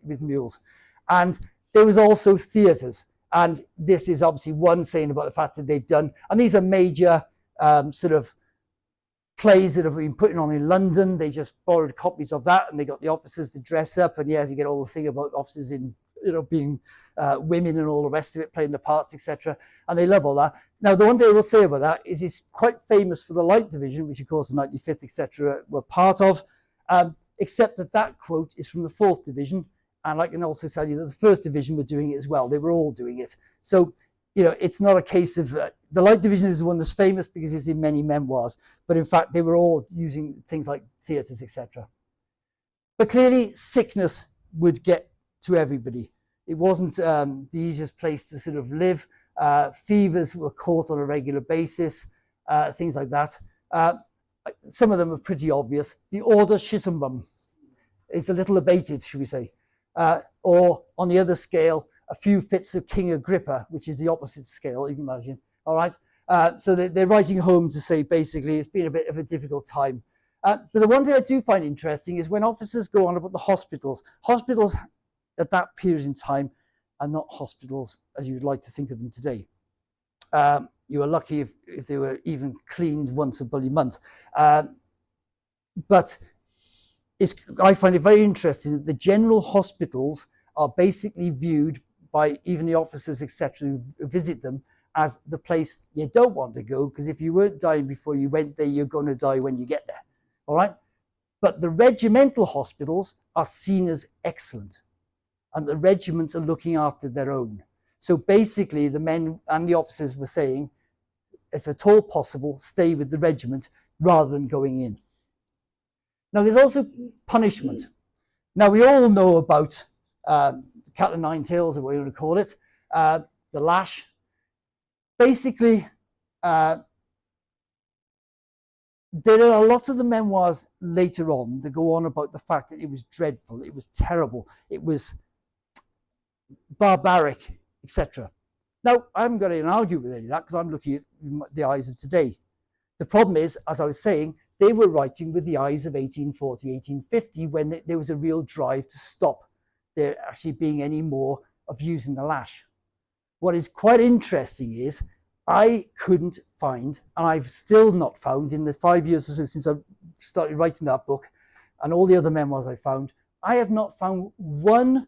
with mules. And there was also theatres, and this is obviously one saying about the fact that they've done, and these are major sort of plays that have been put on in London. They just borrowed copies of that, and they got the officers to dress up, and yes, you get all the thing about officers in, you know, being women and all the rest of it, playing the parts, etc. And they love all that. Now, the one thing I will say about that is he's quite famous for the Light Division, which of course the 95th, etc. were part of, except that that quote is from the 4th Division. And I can also tell you that the 1st Division were doing it as well. They were all doing it. So, you know, it's not a case of, the Light Division is the one that's famous because it's in many memoirs. But in fact, they were all using things like theatres, etc. But clearly, sickness would get to everybody. It wasn't the easiest place to sort of live. Fevers were caught on a regular basis, things like that. Some of them are pretty obvious. The order Shittenbum is a little abated, should we say. Or on the other scale, a few fits of King Agrippa, which is the opposite scale, you can imagine. All right. So they're writing home to say basically it's been a bit of a difficult time. But the one thing I do find interesting is when officers go on about the hospitals. Hospitals at that period in time are not hospitals as you would like to think of them today. You were lucky if they were even cleaned once a bloody month. But I find it very interesting that the general hospitals are basically viewed by even the officers, etc., who visit them as the place you don't want to go, because if you weren't dying before you went there, you're going to die when you get there. All right? But the regimental hospitals are seen as excellent, and the regiments are looking after their own. So basically, the men and the officers were saying, if at all possible, stay with the regiment rather than going in. Now, there's also punishment. Now, we all know about cat o' nine tails, or what you want to call it, the lash. Basically, there are a lot of the memoirs later on that go on about the fact that it was dreadful, it was terrible, it was barbaric, etc. Now, I haven't got to argue with any of that because I'm looking at the eyes of today. The problem is, as I was saying, they were writing with the eyes of 1840, 1850, when there was a real drive to stop there actually being any more of using the lash. What is quite interesting is I couldn't find, and I've still not found in the 5 years or so since I started writing that book and all the other memoirs I found, I have not found one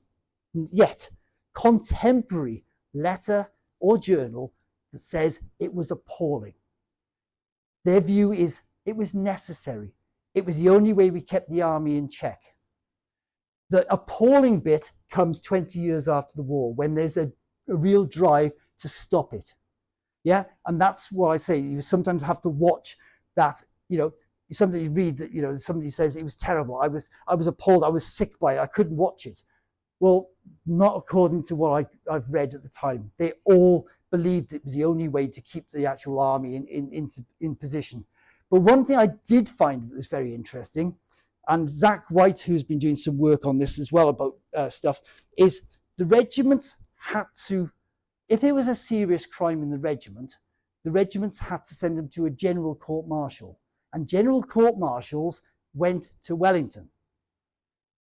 yet contemporary letter or journal that says it was appalling. Their view is it was necessary. It was the only way we kept the army in check. The appalling bit comes 20 years after the war when there's a real drive to stop it. Yeah, and that's what I say. You sometimes have to watch that, you know, somebody read that, you know, somebody says it was terrible. I was appalled. I was sick by it. I couldn't watch it. Well, not according to what I've read at the time. They all believed it was the only way to keep the actual army in position. But one thing I did find that was very interesting, and Zach White, who's been doing some work on this as well about stuff, is the regiments had to, if there was a serious crime in the regiments had to send them to a general court-martial. And general court-martials went to Wellington,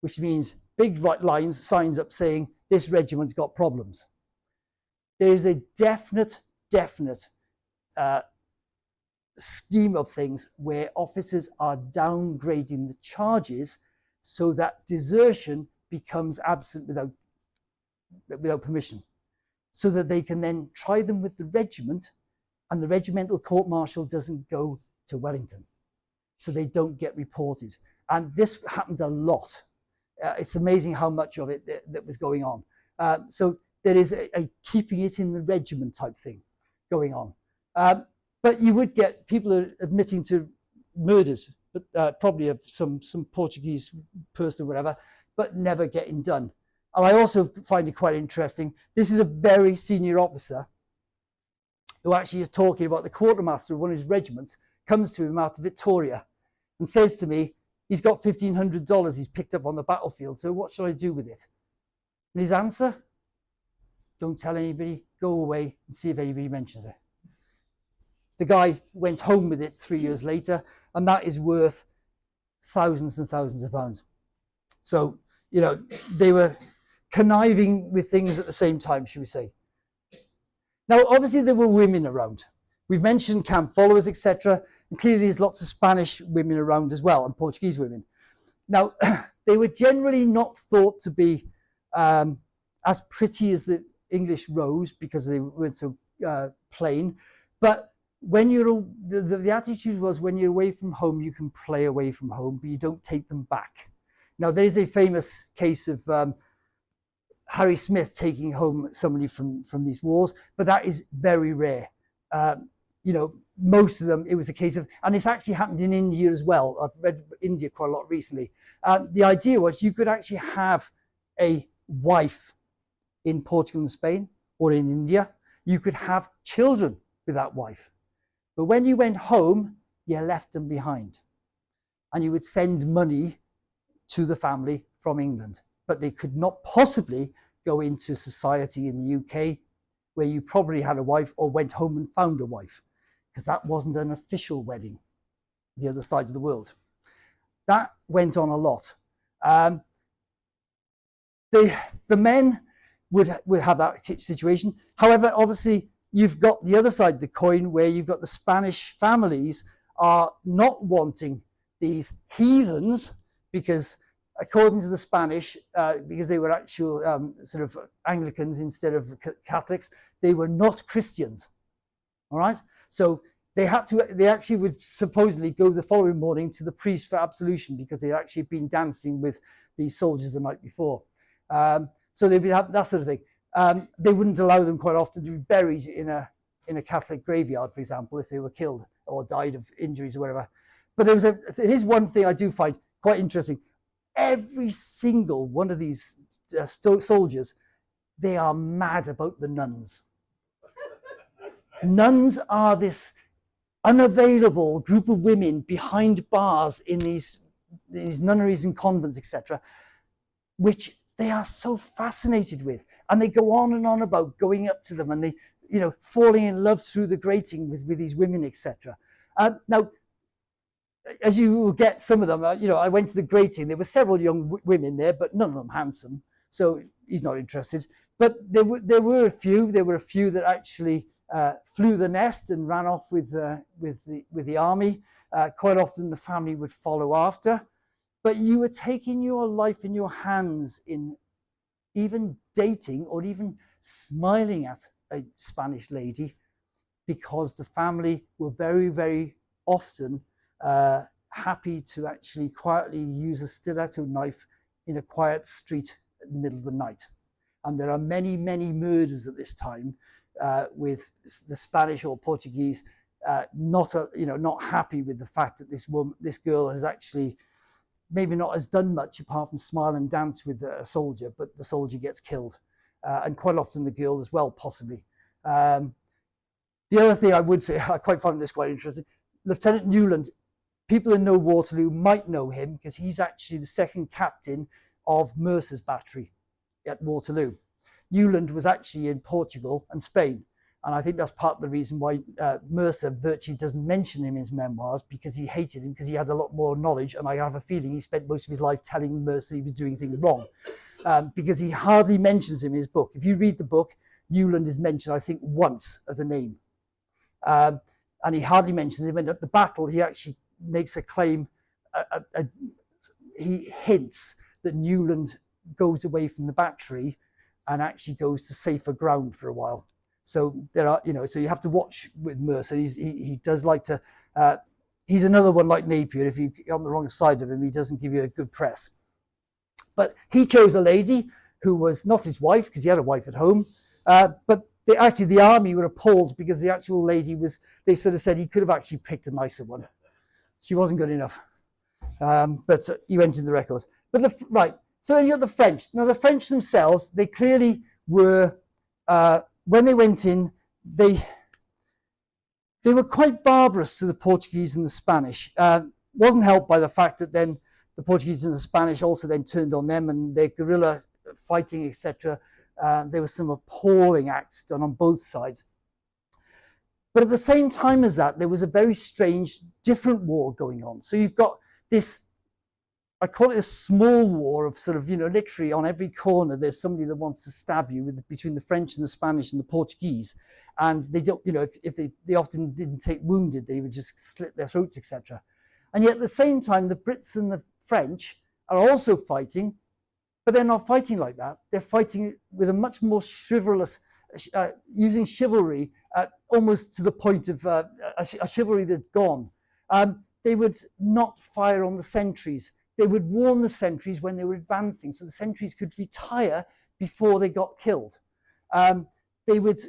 which means big lines, signs up saying, this regiment's got problems. There is a definite scheme of things where officers are downgrading the charges so that desertion becomes absent without permission, so that they can then try them with the regiment, and the regimental court-martial doesn't go to Wellington, so they don't get reported. And this happened a lot. It's amazing how much of it that was going on. So there is a keeping it in the regiment type thing going on. But you would get people admitting to murders, but probably of some Portuguese person or whatever, but never getting done. And I also find it quite interesting. This is a very senior officer who actually is talking about the quartermaster of one of his regiments, comes to him after Victoria and says to me, he's got $1,500 he's picked up on the battlefield, so what should I do with it? And his answer, don't tell anybody, go away and see if anybody mentions it. The guy went home with it 3 years later, and that is worth thousands and thousands of pounds. So, you know, they were conniving with things at the same time, should we say. Now, obviously, there were women around. We've mentioned camp followers, etc. And clearly, there's lots of Spanish women around as well, and Portuguese women. Now, they were generally not thought to be as pretty as the English rose because they weren't so plain. But when you're the attitude was, when you're away from home, you can play away from home, but you don't take them back. Now, there is a famous case of Harry Smith taking home somebody from these wars, but that is very rare. You know, most of them, it was a case of, and it's actually happened in India as well. I've read India quite a lot recently. The idea was you could actually have a wife in Portugal and Spain or in India. You could have children with that wife. But when you went home, you left them behind. And you would send money to the family from England. But they could not possibly go into society in the UK where you probably had a wife or went home and found a wife, because that wasn't an official wedding, the other side of the world. That went on a lot. The men would have that situation. However, obviously, you've got the other side of the coin where you've got the Spanish families are not wanting these heathens, because according to the Spanish, because they were actual sort of Anglicans instead of Catholics, they were not Christians. All right. So they actually would supposedly go the following morning to the priest for absolution because they'd actually been dancing with these soldiers the night before. So they'd have that sort of thing. They wouldn't allow them quite often to be buried in a Catholic graveyard, for example, if they were killed or died of injuries or whatever. But there is one thing I do find quite interesting. Every single one of these soldiers, they are mad about the nuns. Nuns are this unavailable group of women behind bars in these nunneries and convents, etc., which they are so fascinated with. And they go on and on about going up to them and they, you know, falling in love through the grating with these women, etc. Now, as you will get some of them, you know, I went to the grating. There were several young women there, but none of them handsome. So he's not interested. But there were a few. There were a few that actually flew the nest and ran off with the army. Quite often the family would follow after. But you were taking your life in your hands in even dating or even smiling at a Spanish lady, because the family were very, very often happy to actually quietly use a stiletto knife in a quiet street in the middle of the night. And there are many, many murders at this time with the Spanish or Portuguese not happy with the fact that this girl has actually maybe not has done much apart from smile and dance with a soldier, but the soldier gets killed. And quite often the girl as well, possibly. The other thing I would say, I quite found this quite interesting, Lieutenant Newland, people who know Waterloo might know him because he's actually the second captain of Mercer's battery at Waterloo. Newland was actually in Portugal and Spain. And I think that's part of the reason why Mercer virtually doesn't mention him in his memoirs, because he hated him, because he had a lot more knowledge. And I have a feeling he spent most of his life telling Mercer he was doing things wrong, because he hardly mentions him in his book. If you read the book, Newland is mentioned, I think, once as a name. And he hardly mentions him. And at the battle, he actually makes a claim. He hints that Newland goes away from the battery and actually goes to safer ground for a while. So there are, so you have to watch with Mercer. He does like to, he's another one like Napier. If you're on the wrong side of him, he doesn't give you a good press. But he chose a lady who was not his wife, because he had a wife at home, but the army were appalled because the actual lady they sort of said he could have actually picked a nicer one. She wasn't good enough. But he went in the records. But so then you got the French. Now the French themselves, they clearly were, when they went in, they were quite barbarous to the Portuguese and the Spanish. Wasn't helped by the fact that then the Portuguese and the Spanish also then turned on them, and their guerrilla fighting, etc. There were some appalling acts done on both sides. But at the same time as that, there was a very strange, different war going on. So you've got this, I call it a small war of sort of, literally on every corner, there's somebody that wants to stab you between the French and the Spanish and the Portuguese. And they don't, if they often didn't take wounded, they would just slit their throats, etc. And yet at the same time, the Brits and the French are also fighting, but they're not fighting like that. They're fighting with a much more chivalrous, using chivalry almost to the point of a chivalry that's gone. They would not fire on the sentries. They would warn the sentries when they were advancing, so the sentries could retire before they got killed. They would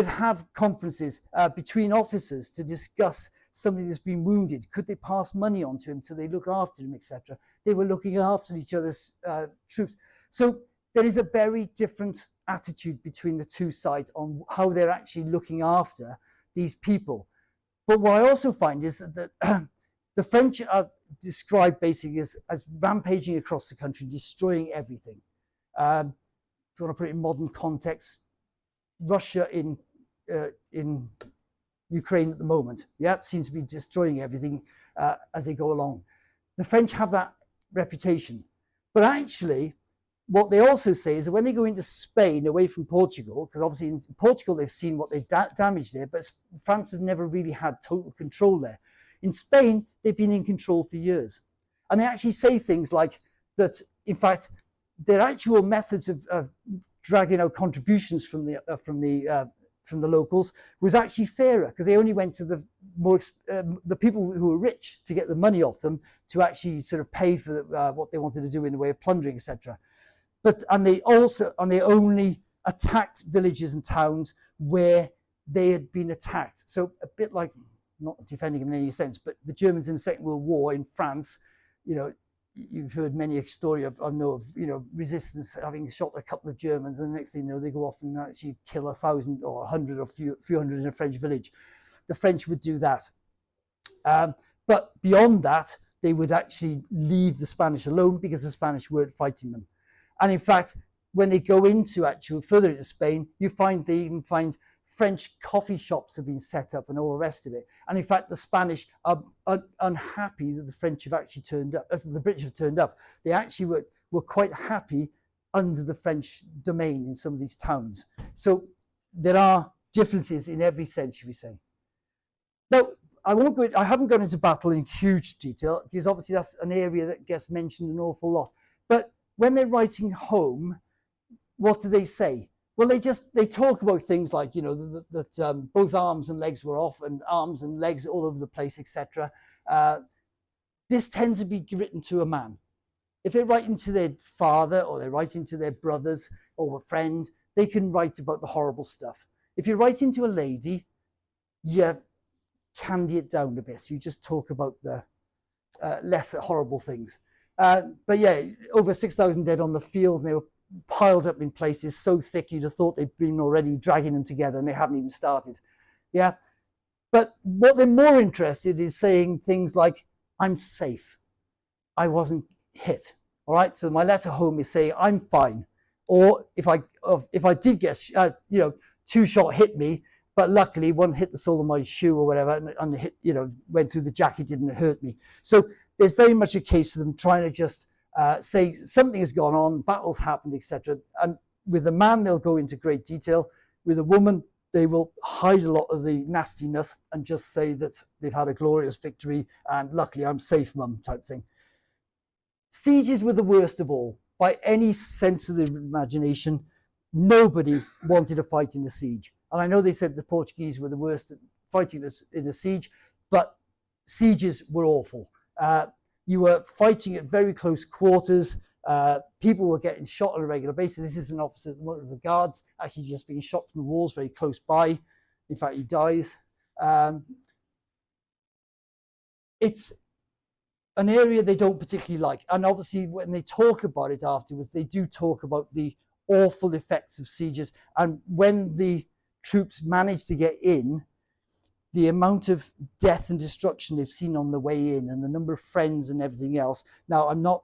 have conferences between officers to discuss somebody that's been wounded. Could they pass money on to him so they look after him, etc.? They were looking after each other's troops. So there is a very different attitude between the two sides on how they're actually looking after these people. But what I also find is that the French are described basically as rampaging across the country, destroying everything. If you want to put it in modern context, Russia in Ukraine at the moment, seems to be destroying everything as they go along. The French have that reputation. But actually, what they also say is that when they go into Spain away from Portugal, because obviously in Portugal they've seen what they've damaged there, but France have never really had total control there. In Spain, they've been in control for years. And they actually say things like that, in fact, their actual methods of dragging out contributions from the locals was actually fairer, because they only went to the people who were rich to get the money off them to actually sort of pay for what they wanted to do in the way of plundering, etc. And they only attacked villages and towns where they had been attacked. So a bit like, not defending them in any sense, but the Germans in the Second World War in France, you've heard many a story of resistance having shot a couple of Germans, and the next thing you know, they go off and actually kill 1,000 or 100 or few hundred in a French village. The French would do that. But beyond that, they would actually leave the Spanish alone because the Spanish weren't fighting them. And in fact, when they go further into Spain, they even find French coffee shops have been set up and all the rest of it. And in fact, the Spanish are unhappy that the French have actually turned up, as the British have turned up. They actually were quite happy under the French domain in some of these towns. So there are differences in every sense, should we say. Now, I haven't gone into battle in huge detail, because obviously that's an area that gets mentioned an awful lot. But when they're writing home, what do they say? Well, they talk about things like, that both arms and legs were off, and arms and legs all over the place, etc. This tends to be written to a man. If they're writing to their father, or they're writing to their brothers or a friend, they can write about the horrible stuff. If you're writing to a lady, you candy it down a bit. You just talk about the less horrible things. But yeah, over 6,000 dead on the field, and they were piled up in places so thick you'd have thought they'd been already dragging them together, and they haven't even started. Yeah. But what they're more interested in is saying things like, I'm safe. I wasn't hit. All right. So my letter home is saying I'm fine. Or if I did get, 2 shot hit me, but luckily one hit the sole of my shoe or whatever, and hit, went through the jacket, didn't hurt me. So there's very much a case of them trying to just say something has gone on, battles happened, etc. And with the man, they'll go into great detail. With a woman, they will hide a lot of the nastiness and just say that they've had a glorious victory and luckily I'm safe, mum, type thing. Sieges were the worst of all. By any sense of the imagination, nobody wanted to fight in a siege. And I know they said the Portuguese were the worst at fighting in a siege, but sieges were awful. You were fighting at very close quarters. People were getting shot on a regular basis. This is an officer of the guards actually just being shot from the walls very close by. In fact, he dies. It's an area they don't particularly like. And obviously, when they talk about it afterwards, they do talk about the awful effects of sieges. And when the troops manage to get in, the amount of death and destruction they've seen on the way in and the number of friends and everything else. Now, I'm not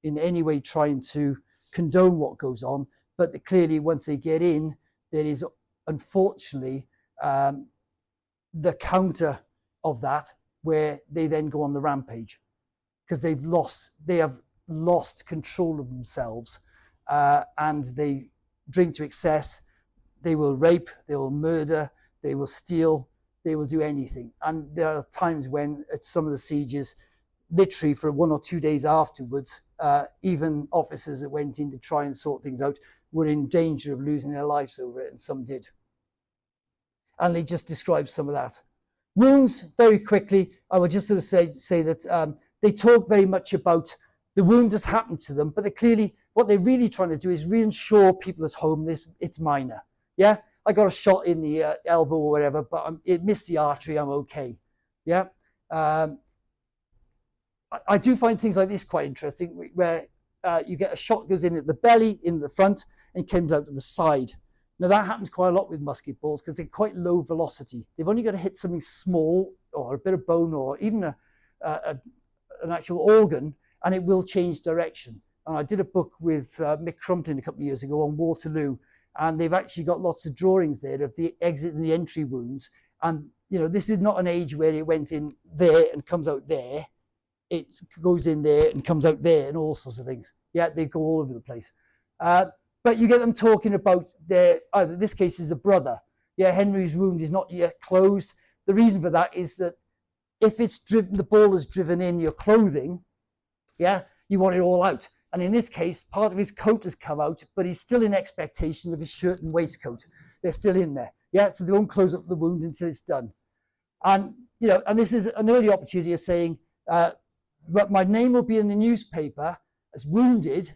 in any way trying to condone what goes on, but clearly once they get in, there is unfortunately the counter of that, where they then go on the rampage because they have lost control of themselves, and they drink to excess. They will rape, they will murder, they will steal, they will do anything. And there are times when at some of the sieges, literally for 1 or 2 days afterwards, even officers that went in to try and sort things out were in danger of losing their lives over it, and some did. And they just described some of that. Wounds, very quickly, I would just sort of say that they talk very much about the wound has happened to them, but what they're really trying to do is reassure people at home it's minor. Yeah, I got a shot in the elbow or whatever, but it missed the artery, I'm okay. Yeah. I do find things like this quite interesting, where you get a shot goes in at the belly, in the front, and comes out to the side. Now that happens quite a lot with musket balls because they're quite low velocity. They've only got to hit something small or a bit of bone or even an actual organ, and it will change direction. And I did a book with Mick Crumpton a couple of years ago on Waterloo, and they've actually got lots of drawings there of the exit and the entry wounds. And this is not an age where it went in there and comes out there. It goes in there and comes out there and all sorts of things. Yeah, they go all over the place. But you get them talking about either this case is a brother. Yeah, Henry's wound is not yet closed. The reason for that is that if the ball is driven in your clothing, yeah, you want it all out. And in this case, part of his coat has come out, but he's still in expectation of his shirt and waistcoat. They're still in there. Yeah, so they won't close up the wound until it's done. And, and this is an early opportunity of saying, but my name will be in the newspaper as wounded,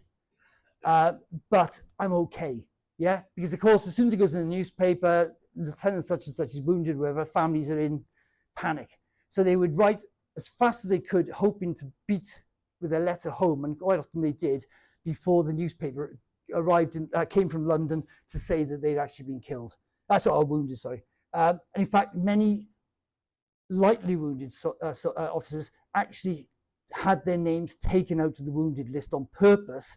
but I'm okay. Yeah, because of course, as soon as it goes in the newspaper, Lieutenant such and such is wounded, wherever, families are in panic. So they would write as fast as they could, hoping to beat with a letter home, and quite often they did, before the newspaper came from London to say that they'd actually been killed. That's what wounded, sorry. And in fact, many lightly wounded officers actually had their names taken out of the wounded list on purpose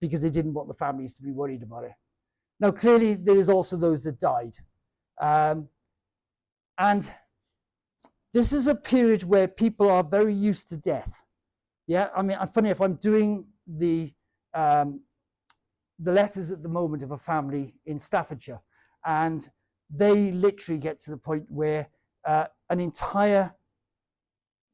because they didn't want the families to be worried about it. Now, clearly, there is also those that died. And this is a period where people are very used to death. Yeah, I mean, funny if I'm doing the letters at the moment of a family in Staffordshire, and they literally get to the point where an entire,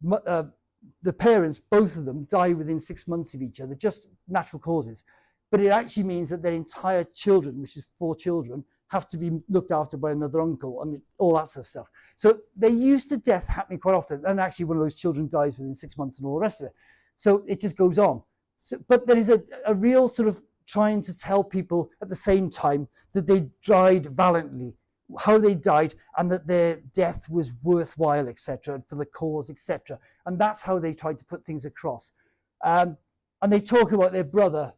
the parents, both of them, die within 6 months of each other, just natural causes. But it actually means that their entire children, which is 4 children, have to be looked after by another uncle and all that sort of stuff. So they're used to death happening quite often. And actually one of those children dies within 6 months and all the rest of it. So it just goes on. So, but there is a real sort of trying to tell people at the same time that they died valiantly, how they died, and that their death was worthwhile, etc., for the cause, etc. And that's how they tried to put things across. And they talk about their brother.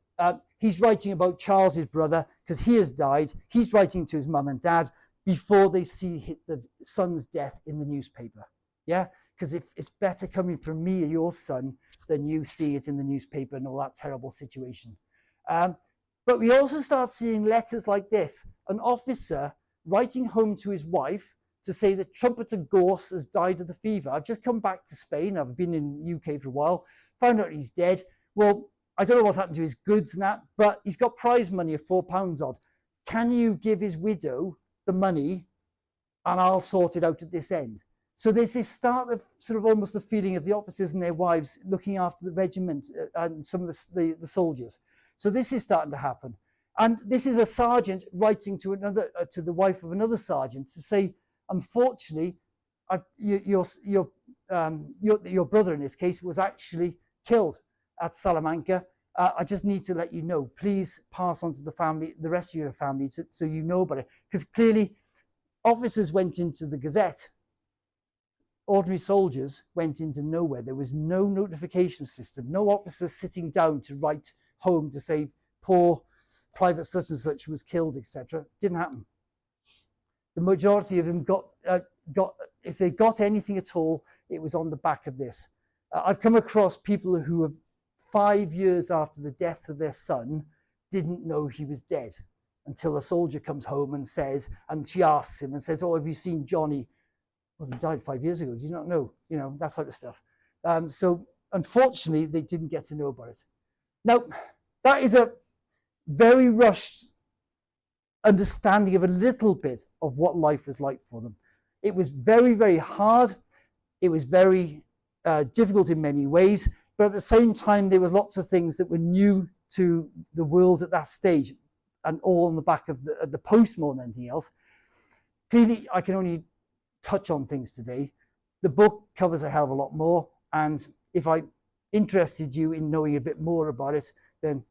He's writing about Charles's brother because he has died. He's writing to his mum and dad before they see the son's death in the newspaper. Yeah, because if it's better coming from me or your son than you see it in the newspaper and all that terrible situation. But we also start seeing letters like this. An officer writing home to his wife to say that Trumpeter Gorse has died of the fever. I've just come back to Spain. I've been in the UK for a while. Found out he's dead. Well, I don't know what's happened to his goods and that, but he's got prize money of £4 odd. Can you give his widow the money and I'll sort it out at this end? So there's this start of sort of almost the feeling of the officers and their wives looking after the regiment and some of the soldiers. So this is starting to happen. And this is a sergeant writing to to the wife of another sergeant to say, unfortunately, your brother in this case was actually killed at Salamanca. I just need to let you know, please pass on to the family, the rest of your family, so you know about it. Because clearly officers went into the Gazette. Ordinary soldiers went into nowhere. There was no notification system, no officers sitting down to write home to say poor private such and such was killed, etc. Didn't happen. The majority of them got, if they got anything at all, it was on the back of this. I've come across people who have 5 years after the death of their son didn't know he was dead until a soldier comes home and says, and she asks him and says, oh, have you seen Johnny? Well, he died 5 years ago. Do you not know? You know, that type of stuff. So unfortunately, they didn't get to know about it. Now, that is a very rushed understanding of a little bit of what life was like for them. It was very, very hard. It was very difficult in many ways, but at the same time, there were lots of things that were new to the world at that stage, and all on the back of the post more than anything else. Clearly, I can only touch on things today. The book covers a hell of a lot more, and if I interested you in knowing a bit more about it, then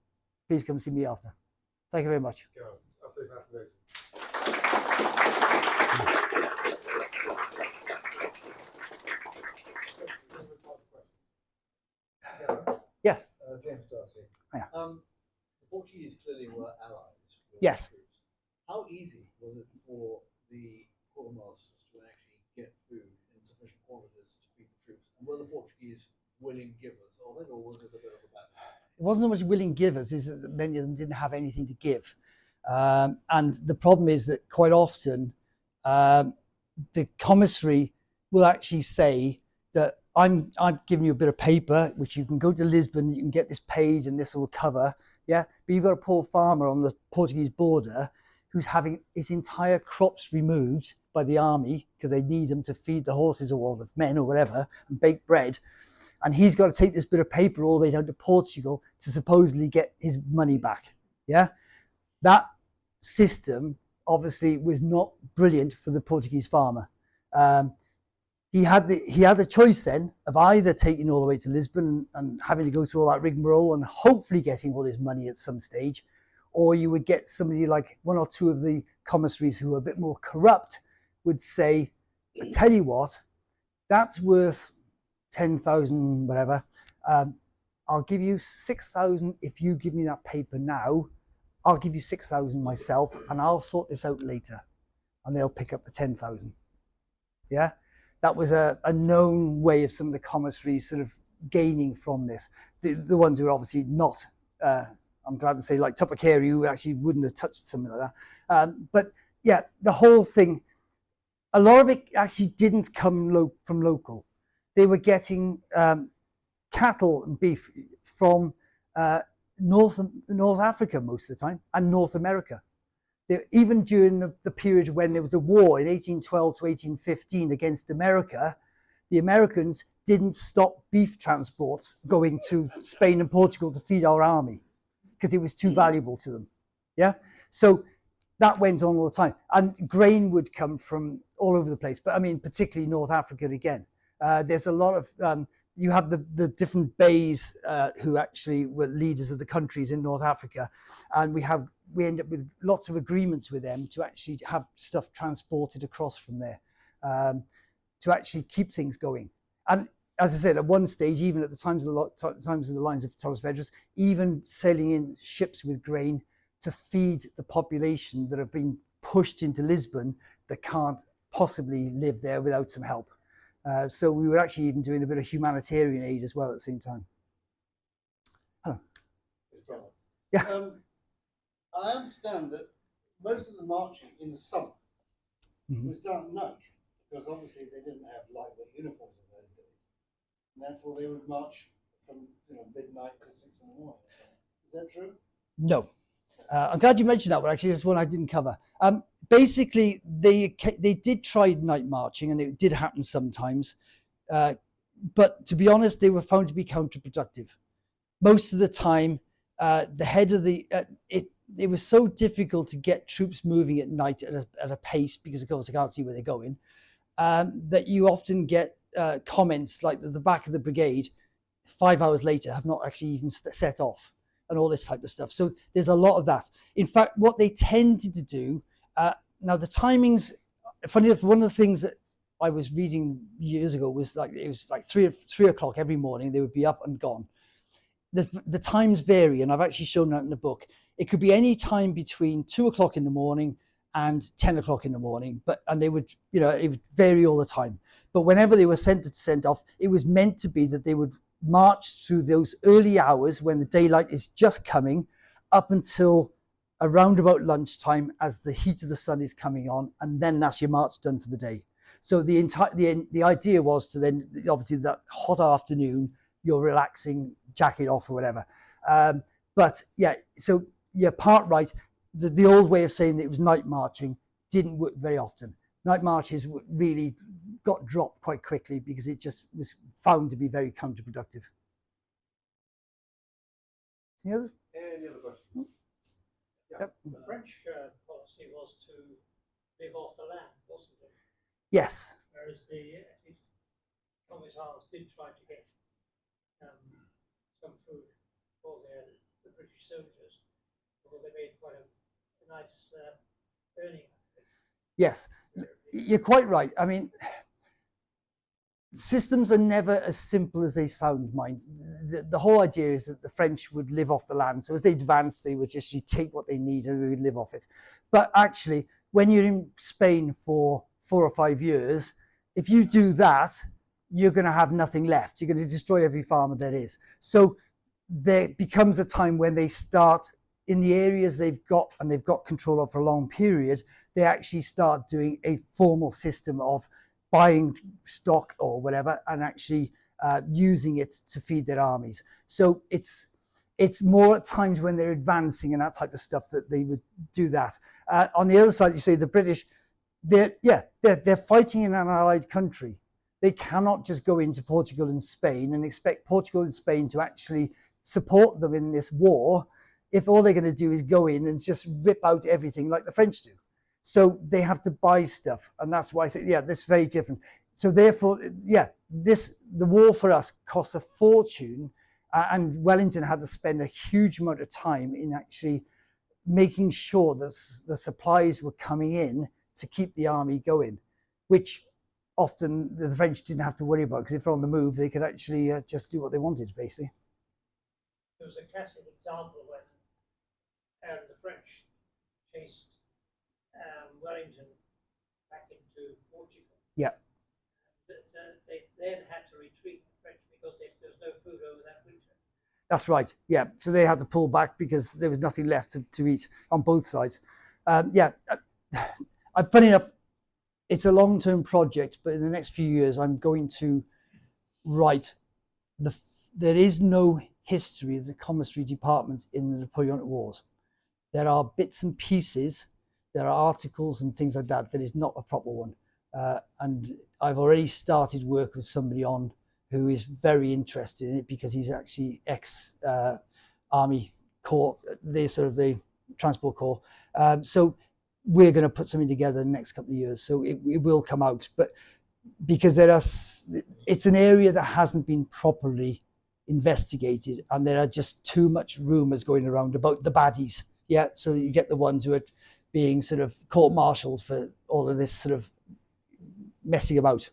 please come see me after. Thank you very much. Yes. James Darcy. Yeah. The Portuguese clearly were allies with Yes. the troops. How easy was it for the quartermasters to actually get food in sufficient quantities to feed the troops? And were the Portuguese willing givers of it, or was it a bit of a battle? It wasn't so much willing givers, is that many of them didn't have anything to give. And the problem is that quite often the commissary will actually say that I'm giving you a bit of paper, which you can go to Lisbon, you can get this page and this will cover, yeah? But you've got a poor farmer on the Portuguese border who's having his entire crops removed by the army because they need them to feed the horses or the men or whatever and bake bread. And he's got to take this bit of paper all the way down to Portugal to supposedly get his money back, yeah? That system obviously was not brilliant for the Portuguese farmer. He had the choice then of either taking all the way to Lisbon and having to go through all that rigmarole and hopefully getting all his money at some stage, or you would get somebody like one or two of the commissaries who are a bit more corrupt would say, I tell you what, that's worth 10,000 whatever. I'll give you 6,000 if you give me that paper now. I'll give you 6,000 myself and I'll sort this out later. And they'll pick up the 10,000. Yeah? That was a known way of some of the commissaries sort of gaining from this. The ones who are obviously not, I'm glad to say, like Tupper Carey, who actually wouldn't have touched something like that. But yeah, the whole thing, a lot of it actually didn't come from local. They were getting cattle and beef from North Africa most of the time, and North America. Even during the period when there was a war in 1812 to 1815 against America, the Americans didn't stop beef transports going to Spain and Portugal to feed our army because it was too valuable to them. Yeah, so that went on all the time, and grain would come from all over the place. But I mean, particularly North Africa again. There's a lot of you have the different beys who actually were leaders of the countries in North Africa, and we end up with lots of agreements with them to actually have stuff transported across from there to actually keep things going. And as I said, at one stage, even at the times of the lines of Torres Vedras, even sailing in ships with grain to feed the population that have been pushed into Lisbon that can't possibly live there without some help. So we were actually even doing a bit of humanitarian aid as well at the same time. Hello. Yeah. I understand that most of the marching in the summer was done at night, because obviously they didn't have lightweight uniforms in those days, and therefore they would march from midnight to 6 in the morning. Is that true? No. I'm glad you mentioned that one. Actually, that's one I didn't cover. Basically, they did try night marching, and it did happen sometimes. But to be honest, they were found to be counterproductive. Most of the time, the head of it was so difficult to get troops moving at night at a pace, because of course they can't see where they're going, that you often get comments like the back of the brigade 5 hours later have not actually even set off, and all this type of stuff. So there's a lot of that. In fact, what they tended to do, now the timings, funny enough, one of the things that I was reading years ago was like, it was like 3 o'clock every morning, they would be up and gone. The times vary, and I've actually shown that in the book. It could be any time between 2 o'clock in the morning and 10 o'clock in the morning, and they would, it would vary all the time. But whenever they were sent off, it was meant to be that they would march through those early hours when the daylight is just coming up until around about lunchtime as the heat of the sun is coming on, and then that's your march done for the day. So the idea was to then, obviously that hot afternoon, you're relaxing, jacket off or whatever. But yeah, so you're part right. The old way of saying that it was night marching didn't work very often. Night marches really got dropped quite quickly because it just was found to be very counterproductive. Any other questions? Yeah. Yep. The French policy was to live off the land, wasn't it? Yes. Whereas at least commissars did try to get some food for the British soldiers, although they made quite a nice earning. Yes, you're quite right. I mean, systems are never as simple as they sound, mind. The whole idea is that the French would live off the land. So as they advanced, they would just take what they need and we would live off it. But actually, when you're in Spain for 4 or 5 years, if you do that, you're going to have nothing left. You're going to destroy every farmer there is. So there becomes a time when they start in the areas they've got control of for a long period, they actually start doing a formal system of buying stock or whatever and actually using it to feed their armies. So it's more at times when they're advancing and that type of stuff that they would do that. On the other side, you say the British, they're fighting in an allied country. They cannot just go into Portugal and Spain and expect Portugal and Spain to actually support them in this war if all they're going to do is go in and just rip out everything like the French do. So they have to buy stuff. And that's why I say, this is very different. So therefore, the war for us costs a fortune. And Wellington had to spend a huge amount of time in actually making sure that the supplies were coming in to keep the army going, which often the French didn't have to worry about, because if they're on the move, they could actually just do what they wanted, basically. There was a classic example when the French chased Wellington back into Portugal. Yeah. They then had to retreat, the French, because there was no food over that winter. That's right. Yeah. So they had to pull back because there was nothing left to eat on both sides. Funny enough, it's a long-term project, but in the next few years, I'm going to write there is no history of the commissary department in the Napoleonic Wars. There are bits and pieces, there are articles and things like that. That is not a proper one. And I've already started work with somebody on who is very interested in it, because he's actually ex-Army Corps, the Transport Corps. So we're going to put something together in the next couple of years. So it will come out. But because it's an area that hasn't been properly investigated, and there are just too much rumours going around about the baddies. Yeah, so you get the ones who are being sort of court-martialed for all of this sort of messing about.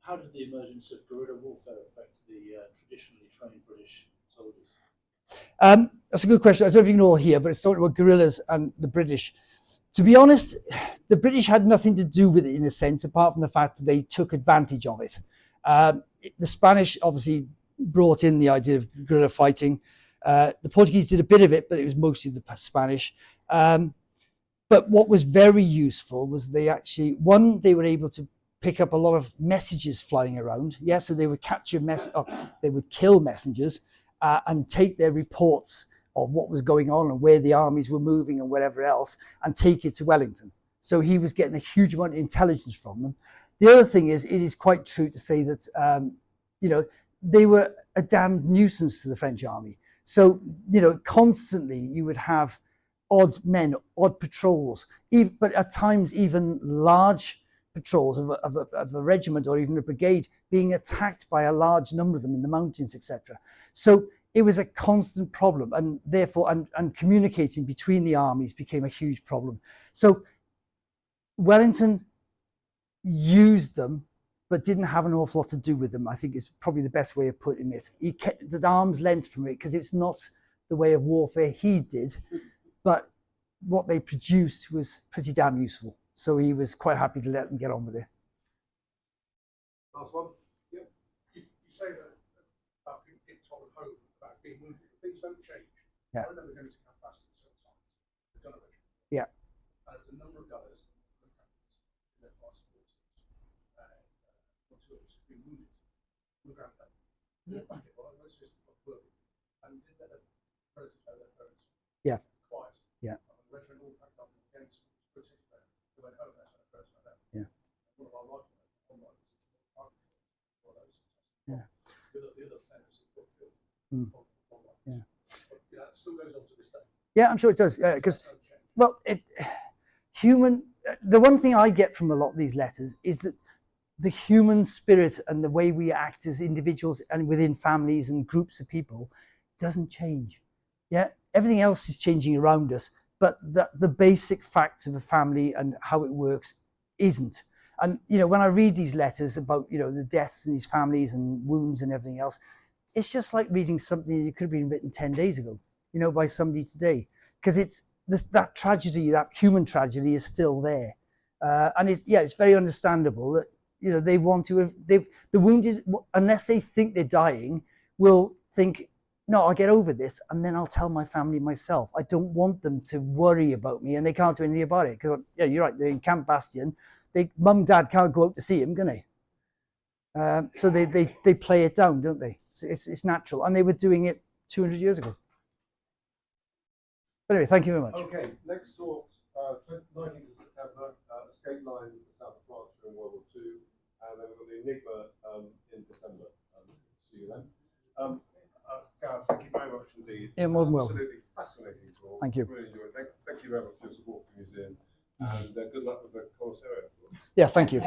How did the emergence of guerrilla warfare affect the traditionally trained British soldiers? That's a good question. I don't know if you can all hear, but it's talking about guerrillas and the British. To be honest, the British had nothing to do with it in a sense, apart from the fact that they took advantage of it. The Spanish obviously brought in the idea of guerrilla fighting. The Portuguese did a bit of it, but it was mostly the Spanish. But what was very useful was they were able to pick up a lot of messages flying around. Yeah, so they would capture they would kill messengers and take their reports of what was going on and where the armies were moving and whatever else, and take it to Wellington. So he was getting a huge amount of intelligence from them. The other thing is, it is quite true to say that, they were a damned nuisance to the French army. So, constantly you would have odd men, odd patrols, but at times even large patrols of a regiment or even a brigade being attacked by a large number of them in the mountains, etc. So it was a constant problem, and therefore, and communicating between the armies became a huge problem. So Wellington used them, but didn't have an awful lot to do with them, I think is probably the best way of putting it. He kept at arm's length from it because it's not the way of warfare he did, but what they produced was pretty damn useful. So he was quite happy to let them get on with it. Last one. Yep. You say that about people getting told at home about being wounded, but things don't change. Yeah. I remember going to Cardiff several times, the gunner regiment. Yeah. And there was a number of gunners in their parts of the one, two of us who'd been wounded on the ground plane. Yeah. Back in one, most of us got wounded. And didn't let their relatives know their parents. Yeah. Quiet. Yeah. And the regiment all packed up and getting some protest there. They went home, that's when the parents found out. Yeah. One of our riflemen, online, Yeah. The other players Mm. Yeah. But, yeah, it still goes on to this day. Yeah, I'm sure it does. Because, well, the one thing I get from a lot of these letters is that the human spirit and the way we act as individuals and within families and groups of people doesn't change. Yeah, everything else is changing around us, but the basic facts of a family and how it works isn't. And, you know, when I read these letters about, you know, the deaths in these families and wounds and everything else, it's just like reading something that could have been written 10 days ago, you know, by somebody today. Because it's that tragedy, that human tragedy is still there. And it's very understandable that, you know, they want to have, the wounded, unless they think they're dying, will think, no, I'll get over this and then I'll tell my family myself. I don't want them to worry about me, and they can't do anything about it. Because, yeah, you're right, they're in Camp Bastion. Mum and dad can't go out to see him, can they? So they play it down, don't they? So it's natural, and they were doing it 200 years ago. But anyway, thank you very much. Okay, next talk, 19th of September, escape lines in the south of France during World War II, and then we've got the Enigma in December. See you then. Gareth, thank you very much indeed. Yeah, more than welcome. Absolutely fascinating talk. Thank you. Really enjoyed it. Thank you very much for your support for the museum, and good luck with the commissariat. Yes, thank you.